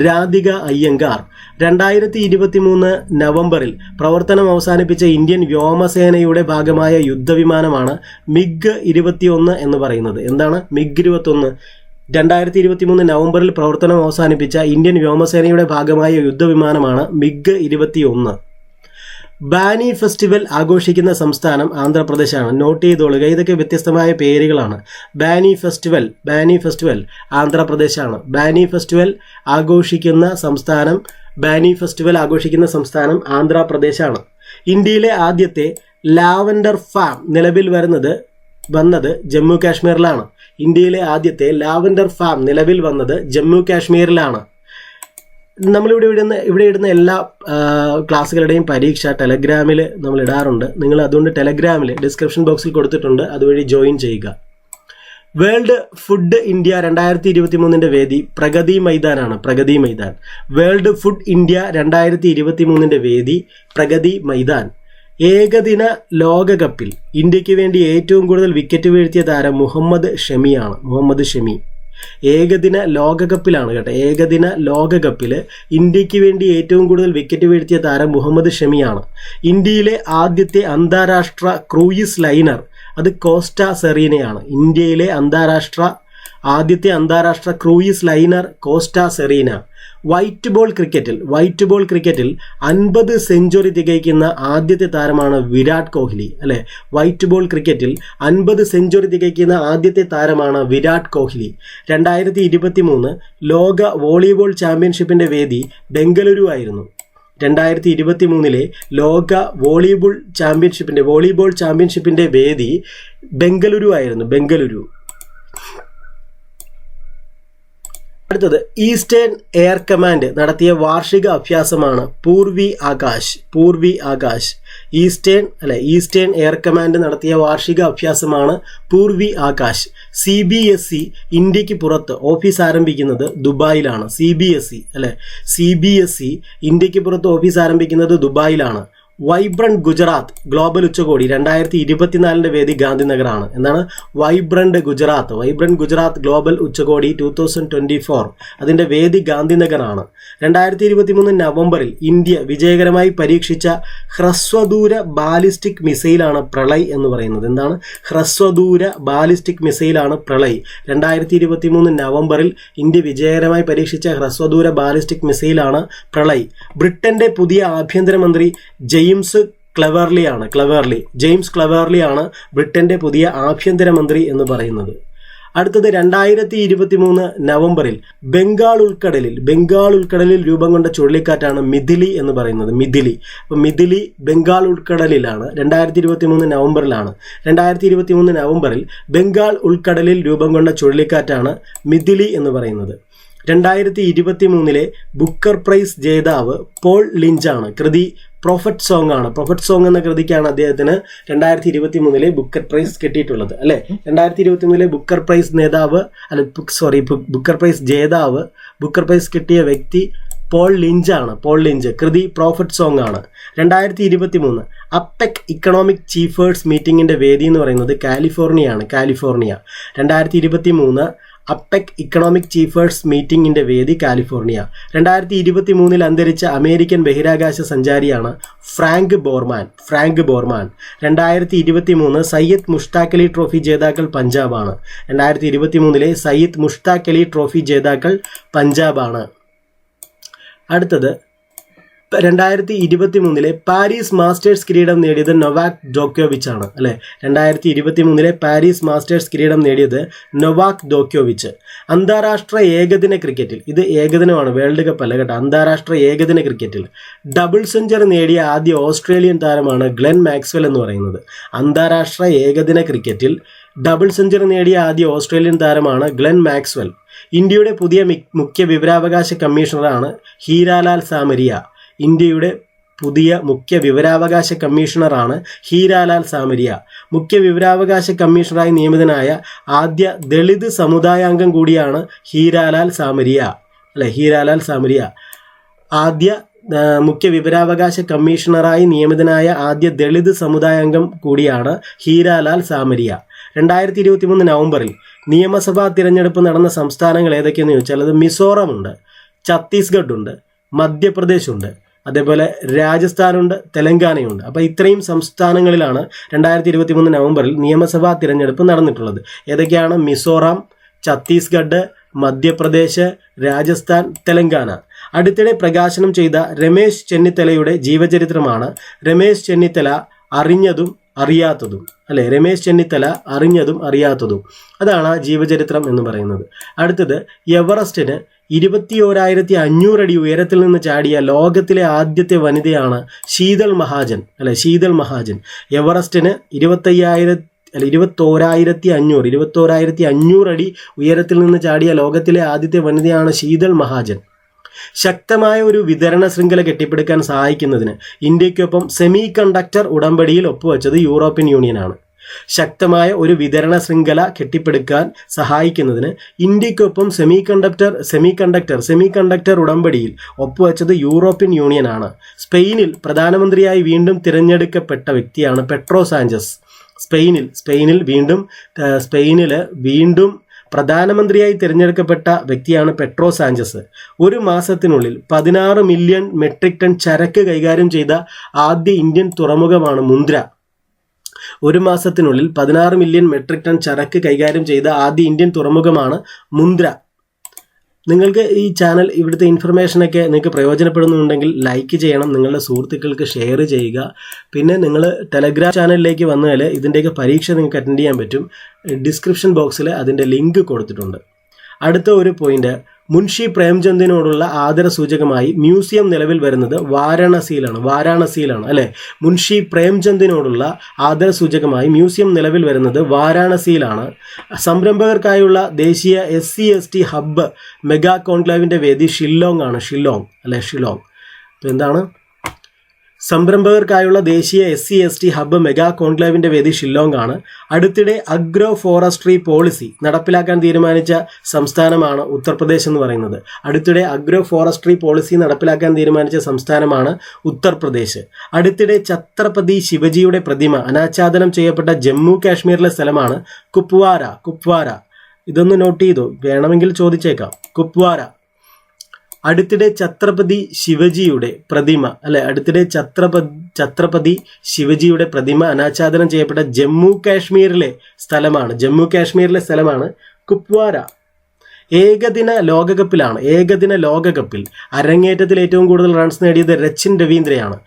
രാധിക അയ്യങ്കാർ. 2023 നവംബറിൽ പ്രവർത്തനം അവസാനിപ്പിച്ച ഇന്ത്യൻ വ്യോമസേനയുടെ ഭാഗമായ യുദ്ധവിമാനമാണ് MiG-21 എന്ന് പറയുന്നത്. എന്താണ് MiG-21? 2023 നവംബറിൽ പ്രവർത്തനം അവസാനിപ്പിച്ച ഇന്ത്യൻ വ്യോമസേനയുടെ ഭാഗമായ യുദ്ധവിമാനമാണ് MiG-21. ബാനി ഫെസ്റ്റിവൽ ആഘോഷിക്കുന്ന സംസ്ഥാനം ആന്ധ്രാപ്രദേശാണ്. നോട്ട് ചെയ്തോളുക, ഇതൊക്കെ വ്യത്യസ്തമായ പേരുകളാണ്. ബാനി ഫെസ്റ്റിവൽ ആന്ധ്രാപ്രദേശാണ്. ബാനി ഫെസ്റ്റിവൽ ആഘോഷിക്കുന്ന സംസ്ഥാനം ആന്ധ്രാപ്രദേശാണ്. ഇന്ത്യയിലെ ആദ്യത്തെ ലാവൻഡർ ഫാം നിലവിൽ വന്നത് ജമ്മു കാശ്മീരിലാണ്. നമ്മളിവിടെ ഇടുന്ന എല്ലാ ക്ലാസ്സുകളുടെയും പരീക്ഷ ടെലഗ്രാമിൽ നമ്മൾ ഇടാറുണ്ട്. നിങ്ങൾ അതുകൊണ്ട് ടെലഗ്രാമിൽ ഡിസ്ക്രിപ്ഷൻ ബോക്സിൽ കൊടുത്തിട്ടുണ്ട്, അതുവഴി ജോയിൻ ചെയ്യുക. വേൾഡ് ഫുഡ് ഇന്ത്യ 2023 വേദി പ്രഗതി മൈതാനാണ്. വേൾഡ് ഫുഡ് ഇന്ത്യ 2023 വേദി പ്രഗതി മൈതാൻ. ഏകദിന ലോകകപ്പിൽ ഇന്ത്യക്ക് വേണ്ടി ഏറ്റവും കൂടുതൽ വിക്കറ്റ് വീഴ്ത്തിയ താരം മുഹമ്മദ് ഷമിയാണ്. മുഹമ്മദ് ഷമി ഏകദിന ലോകകപ്പിലാണ് കേട്ടോ. ഏകദിന ലോകകപ്പിൽ ഇന്ത്യക്ക് വേണ്ടി ഏറ്റവും കൂടുതൽ വിക്കറ്റ് വീഴ്ത്തിയ താരം മുഹമ്മദ് ഷമിയാണ്. ഇന്ത്യയിലെ ആദ്യത്തെ അന്താരാഷ്ട്ര ക്രൂയിസ് ലൈനർ അത് കോസ്റ്റ സെറീനയാണ്. ഇന്ത്യയിലെ ആദ്യത്തെ അന്താരാഷ്ട്ര cruise liner Costa Serena. White ball ക്രിക്കറ്റിൽ 50 സെഞ്ചുറി തികയ്ക്കുന്ന ആദ്യത്തെ താരമാണ് വിരാട് കോഹ്ലി. അല്ലെ, വൈറ്റ് ബോൾ ക്രിക്കറ്റിൽ 50 സെഞ്ചുറി തികയ്ക്കുന്ന ആദ്യത്തെ താരമാണ് വിരാട് കോഹ്ലി. 2023 ലോക വോളിബോൾ ചാമ്പ്യൻഷിപ്പിന്റെ വേദി ബംഗളൂരു ആയിരുന്നു. 2023 ലോക വോളിബോൾ ചാമ്പ്യൻഷിപ്പിന്റെ വേദി ബംഗളൂരു ആയിരുന്നു. ബംഗളൂരു. അടുത്തത് ഈസ്റ്റേൺ എയർ കമാൻഡ് നടത്തിയ വാർഷിക അഭ്യാസമാണ് Purvi Akash. Eastern air command നടത്തിയ വാർഷിക അഭ്യാസമാണ് പൂർവി ആകാശ്. CBSE ഇന്ത്യക്ക് പുറത്ത് ഓഫീസ് ആരംഭിക്കുന്നത് ദുബായിലാണ്. CBSE ഇന്ത്യക്ക് പുറത്ത് ഓഫീസ് ആരംഭിക്കുന്നത് ദുബായിലാണ്. വൈബ്രന്റ് ഗുജറാത്ത് ഗ്ലോബൽ ഉച്ചകോടി 2024 വേദി ഗാന്ധിനഗറാണ്. എന്താണ് വൈബ്രന്റ് ഗുജറാത്ത് ഗ്ലോബൽ ഉച്ചകോടി 2024 അതിന്റെ വേദി ഗാന്ധിനഗറാണ്. 2023 നവംബറിൽ ഇന്ത്യ വിജയകരമായി പരീക്ഷിച്ച ഹ്രസ്വദൂര ബാലിസ്റ്റിക് മിസൈലാണ് പ്രളയ് എന്ന് പറയുന്നത്. എന്താണ് ഹ്രസ്വദൂര ബാലിസ്റ്റിക് മിസൈലാണ് പ്രളയ്. 2023 നവംബറിൽ ഇന്ത്യ വിജയകരമായി പരീക്ഷിച്ച ഹ്രസ്വദൂര ബാലിസ്റ്റിക് മിസൈലാണ് പ്രളയ്. ബ്രിട്ടന്റെ പുതിയ ആഭ്യന്തരമന്ത്രി ജെയിംസ് ക്ലവർലിയാണ് ബ്രിട്ടന്റെ പുതിയ ആഭ്യന്തരമന്ത്രി എന്ന് പറയുന്നത്. അടുത്തത് 2023 നവംബറിൽ ബംഗാൾ ഉൾക്കടലിൽ രൂപം കൊണ്ട ചുഴലിക്കാറ്റാണ് മിഥിലി എന്ന് പറയുന്നത്. അപ്പോൾ മിഥിലി ബംഗാൾ ഉൾക്കടലിലാണ്. 2023 നവംബറിലാണ്. 2023 നവംബറിൽ ബംഗാൾ ഉൾക്കടലിൽ രൂപം കൊണ്ട ചുഴലിക്കാറ്റാണ് മിഥിലി എന്ന് പറയുന്നത്. 2023 ബുക്കർ പ്രൈസ് ജേതാവ് പോൾ ലിഞ്ചാണ്. കൃതി പ്രൊഫറ്റ് സോങ് എന്ന കൃതിക്കാണ് അദ്ദേഹത്തിന് 2023 ബുക്കർ പ്രൈസ് കിട്ടിയിട്ടുള്ളത്. അല്ലെ, 2023 ബുക്കർ പ്രൈസ് കിട്ടിയ വ്യക്തി പോൾ ലിഞ്ച്. കൃതി പ്രൊഫറ്റ് സോങ് ആണ്. 2023 അപ്പെക് ഇക്കണോമിക് ചീഫേഴ്സ് മീറ്റിംഗിന്റെ വേദി എന്ന് പറയുന്നത് കാലിഫോർണിയ. 2023 അപ്പെക് ഇക്കണോമിക് ചീഫേഴ്സ് മീറ്റിംഗിന്റെ വേദി കാലിഫോർണിയ. 2023 അന്തരിച്ച അമേരിക്കൻ ബഹിരാകാശ സഞ്ചാരിയാണ് Frank Borman. 2023 Syed Mushtaq Ali trophy ജേതാക്കൾ പഞ്ചാബാണ്. 2023 സയ്യിദ് മുഷ്താഖ് അലി ട്രോഫി ജേതാക്കൾ പഞ്ചാബാണ്. അടുത്തത് 2023 പാരീസ് മാസ്റ്റേഴ്സ് കിരീടം നേടിയത് നൊവാക് ജോക്കോവിച്ച് ആണ്. അല്ലെ, 2023 പാരീസ് മാസ്റ്റേഴ്സ് കിരീടം നേടിയത് നൊവാക് ജോക്കോവിച്ച്. അന്താരാഷ്ട്ര ഏകദിന ക്രിക്കറ്റിൽ, ഇത് ഏകദിനമാണ്, വേൾഡ് കപ്പ് അല്ല കേട്ടോ, അന്താരാഷ്ട്ര ഏകദിന ക്രിക്കറ്റിൽ ഡബിൾ സെഞ്ചുറി നേടിയ ആദ്യ ഓസ്ട്രേലിയൻ താരമാണ് ഗ്ലെൻ മാക്സ്വെൽ എന്ന് പറയുന്നത്. അന്താരാഷ്ട്ര ഏകദിന ക്രിക്കറ്റിൽ ഡബിൾ സെഞ്ചുറി നേടിയ ആദ്യ ഓസ്ട്രേലിയൻ താരമാണ് ഗ്ലെൻ മാക്സ്വെൽ. ഇന്ത്യയുടെ പുതിയ മുഖ്യ വിവരാവകാശ കമ്മീഷണറാണ് ഹീരാലാൽ സാമരിയ. ഇന്ത്യയുടെ പുതിയ മുഖ്യ വിവരാവകാശ കമ്മീഷണറാണ് ഹീരാലാൽ സാമരിയ. മുഖ്യ വിവരാവകാശ കമ്മീഷണറായി നിയമിതനായ ആദ്യ ദളിത് സമുദായാംഗം കൂടിയാണ് ഹീരാലാൽ സാമരിയ. ആദ്യ മുഖ്യ വിവരാവകാശ കമ്മീഷണറായി നിയമിതനായ ആദ്യ ദളിത് സമുദായാംഗം കൂടിയാണ് ഹീരാലാൽ സാമരിയ. 2023 നവംബറിൽ നിയമസഭാ തിരഞ്ഞെടുപ്പ് നടന്ന സംസ്ഥാനങ്ങൾ ഏതൊക്കെയെന്ന് ചോദിച്ചാൽ അത് മിസോറം ഉണ്ട്, ഛത്തീസ്ഗഡ് ഉണ്ട്, മധ്യപ്രദേശ് ഉണ്ട്, അതേപോലെ രാജസ്ഥാനുണ്ട്, തെലങ്കാനയുണ്ട്. അപ്പോൾ ഇത്രയും സംസ്ഥാനങ്ങളിലാണ് 2023 നവംബറിൽ നിയമസഭാ തിരഞ്ഞെടുപ്പ് നടന്നിട്ടുള്ളത്. ഏതൊക്കെയാണ്? മിസോറാം, ഛത്തീസ്ഗഡ്, മധ്യപ്രദേശ്, രാജസ്ഥാൻ, തെലങ്കാന. അടുത്തിടെ പ്രകാശനം ചെയ്ത രമേശ് ചെന്നിത്തലയുടെ ജീവചരിത്രമാണ് രമേശ് ചെന്നിത്തല അറിഞ്ഞതും അറിയാത്തതും. അല്ലെ, രമേശ് ചെന്നിത്തല അറിഞ്ഞതും അറിയാത്തതും, അതാണ് ജീവചരിത്രം എന്ന് പറയുന്നത്. അടുത്തത് എവറസ്റ്റിന് 21,500 അടി ഉയരത്തിൽ നിന്ന് ചാടിയ ലോകത്തിലെ ആദ്യത്തെ വനിതയാണ് ശീതൾ മഹാജൻ. എവറസ്റ്റിന് 21,500 അടി ഉയരത്തിൽ നിന്ന് ചാടിയ ലോകത്തിലെ ആദ്യത്തെ വനിതയാണ് ശീതൾ മഹാജൻ. ശക്തമായ ഒരു വിതരണ ശൃംഖല കെട്ടിപ്പടുക്കാൻ സഹായിക്കുന്നതിന് ഇന്ത്യക്കൊപ്പം സെമി കണ്ടക്ടർ ഉടമ്പടിയിൽ ഒപ്പുവെച്ചത് യൂറോപ്യൻ യൂണിയനാണ്. ശക്തമായ ഒരു വിതരണ ശൃംഖല കെട്ടിപ്പടുക്കാൻ സഹായിക്കുന്നതിന് ഇന്ത്യക്കൊപ്പം സെമികണ്ടക്ടർ ഉടമ്പടിയിൽ ഒപ്പുവെച്ചത് യൂറോപ്യൻ യൂണിയനാണ്. സ്പെയിനിൽ പ്രധാനമന്ത്രിയായി വീണ്ടും തിരഞ്ഞെടുക്കപ്പെട്ട വ്യക്തിയാണ് പെട്രോ സാഞ്ചസ്. സ്പെയിനിൽ വീണ്ടും പ്രധാനമന്ത്രിയായി തിരഞ്ഞെടുക്കപ്പെട്ട വ്യക്തിയാണ് പെട്രോ സാഞ്ചസ്. ഒരു മാസത്തിനുള്ളിൽ 16 മില്യൺ മെട്രിക് ടൺ ചരക്ക് കൈകാര്യം ചെയ്ത ആദ്യ ഇന്ത്യൻ തുറമുഖമാണ് മുന്ദ്ര. ഒരു മാസത്തിനുള്ളിൽ 16 മില്യൺ മെട്രിക് ടൺ ചരക്ക് കൈകാര്യം ചെയ്ത ആദ്യ ഇന്ത്യൻ തുറമുഖമാണ് മുന്ദ്ര. നിങ്ങൾക്ക് ഈ ചാനൽ, ഇവിടുത്തെ ഇൻഫർമേഷനൊക്കെ നിങ്ങൾക്ക് പ്രയോജനപ്പെടുന്നുണ്ടെങ്കിൽ ലൈക്ക് ചെയ്യണം, നിങ്ങളുടെ സുഹൃത്തുക്കൾക്ക് ഷെയർ ചെയ്യുക. പിന്നെ നിങ്ങൾ ടെലഗ്രാം ചാനലിലേക്ക് വന്നാൽ ഇതിൻ്റെയൊക്കെ പരീക്ഷ നിങ്ങൾക്ക് അറ്റൻഡ് ചെയ്യാൻ പറ്റും. ഡിസ്ക്രിപ്ഷൻ ബോക്സിൽ അതിൻ്റെ ലിങ്ക് കൊടുത്തിട്ടുണ്ട്. അടുത്ത ഒരു പോയിന്റ്, മുൻഷി പ്രേംചന്ദിനോടുള്ള ആദരസൂചകമായി മ്യൂസിയം നിലവിൽ വരുന്നത് വാരാണസിയിലാണ് അല്ലേ. മുൻഷി പ്രേംചന്ദിനോടുള്ള ആദരസൂചകമായി മ്യൂസിയം നിലവിൽ വരുന്നത് വാരാണസിയിലാണ്. സംരംഭകർക്കായുള്ള ദേശീയ SC/ST ഹബ്ബ് മെഗാ കോൺക്ലേവിൻ്റെ വേദി ഷില്ലോങ്. അപ്പോൾ എന്താണ് സംരംഭകർക്കായുള്ള ദേശീയ SC/ST ഹബ്ബ് മെഗാ കോൺക്ലേവിൻ്റെ വേദി ഷില്ലോങ് ആണ്. അടുത്തിടെ അഗ്രോ ഫോറസ്ട്രി പോളിസി നടപ്പിലാക്കാൻ തീരുമാനിച്ച സംസ്ഥാനമാണ് ഉത്തർപ്രദേശ് എന്ന് പറയുന്നത്. അടുത്തിടെ ഛത്രപതി ശിവജിയുടെ പ്രതിമ അനാച്ഛാദനം ചെയ്യപ്പെട്ട ജമ്മു കാശ്മീരിലെ സ്ഥലമാണ് കുപ്വാര. ഇതൊന്ന് നോട്ട് ചെയ്തു, വേണമെങ്കിൽ ചോദിച്ചേക്കാം. കുപ്വാര. അടുത്തിടെ ഛത്രപതി ശിവജിയുടെ പ്രതിമ അനാച്ഛാദനം ചെയ്യപ്പെട്ട ജമ്മു കാശ്മീരിലെ സ്ഥലമാണ് കുപ്വാര. ഏകദിന ലോകകപ്പിൽ അരങ്ങേറ്റത്തിൽ ഏറ്റവും കൂടുതൽ റൺസ് നേടിയത് രച്ചിൻ രവീന്ദ്രയാണ്.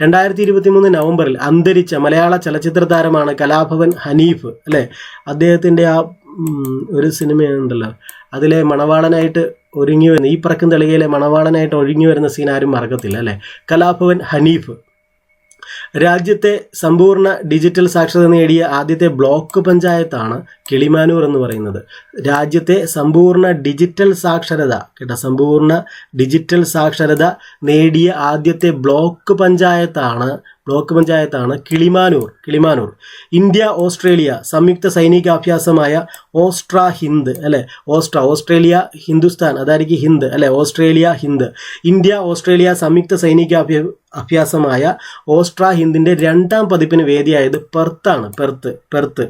2023 നവംബറിൽ അന്തരിച്ച മലയാള ചലച്ചിത്ര താരമാണ് കലാഭവൻ ഹനീഫ് അല്ലേ. അദ്ദേഹത്തിൻ്റെ ആ ഒരു സിനിമയുണ്ടല്ലോ, അതിലെ മണവാളനായിട്ട് ഒരുങ്ങി വരുന്ന, ഈ പറക്കും തളികയിലെ മണവാളനായിട്ട് ഒരുങ്ങി വരുന്ന സീൻ ആരും മറക്കത്തില്ല അല്ലേ. കലാഭവൻ ഹനീഫ്. രാജ്യത്തെ സമ്പൂർണ്ണ ഡിജിറ്റൽ സാക്ഷരത നേടിയ ആദ്യത്തെ ബ്ലോക്ക് പഞ്ചായത്താണ് കിളിമാനൂർ എന്ന് പറയുന്നത്. രാജ്യത്തെ സമ്പൂർണ്ണ ഡിജിറ്റൽ സാക്ഷരത നേടിയ ആദ്യത്തെ ബ്ലോക്ക് പഞ്ചായത്താണ് കിളിമാനൂർ. ഇന്ത്യ ഓസ്ട്രേലിയ സംയുക്ത സൈനികാഭ്യാസമായ ഓസ്ട്രാ ഹിന്ദ് അല്ലെ. ഓസ്ട്രേലിയ ഹിന്ദുസ്ഥാൻ, അതായിരിക്കും ഹിന്ദ് അല്ലെ. ഓസ്ട്രേലിയ ഹിന്ദ്. ഇന്ത്യ ഓസ്ട്രേലിയ സംയുക്ത സൈനികാഭ്യാസമായ ഓസ്ട്രാ ഹിന്ദിന്റെ 2ാം പതിപ്പിന് വേദിയായത് പെർത്ത്.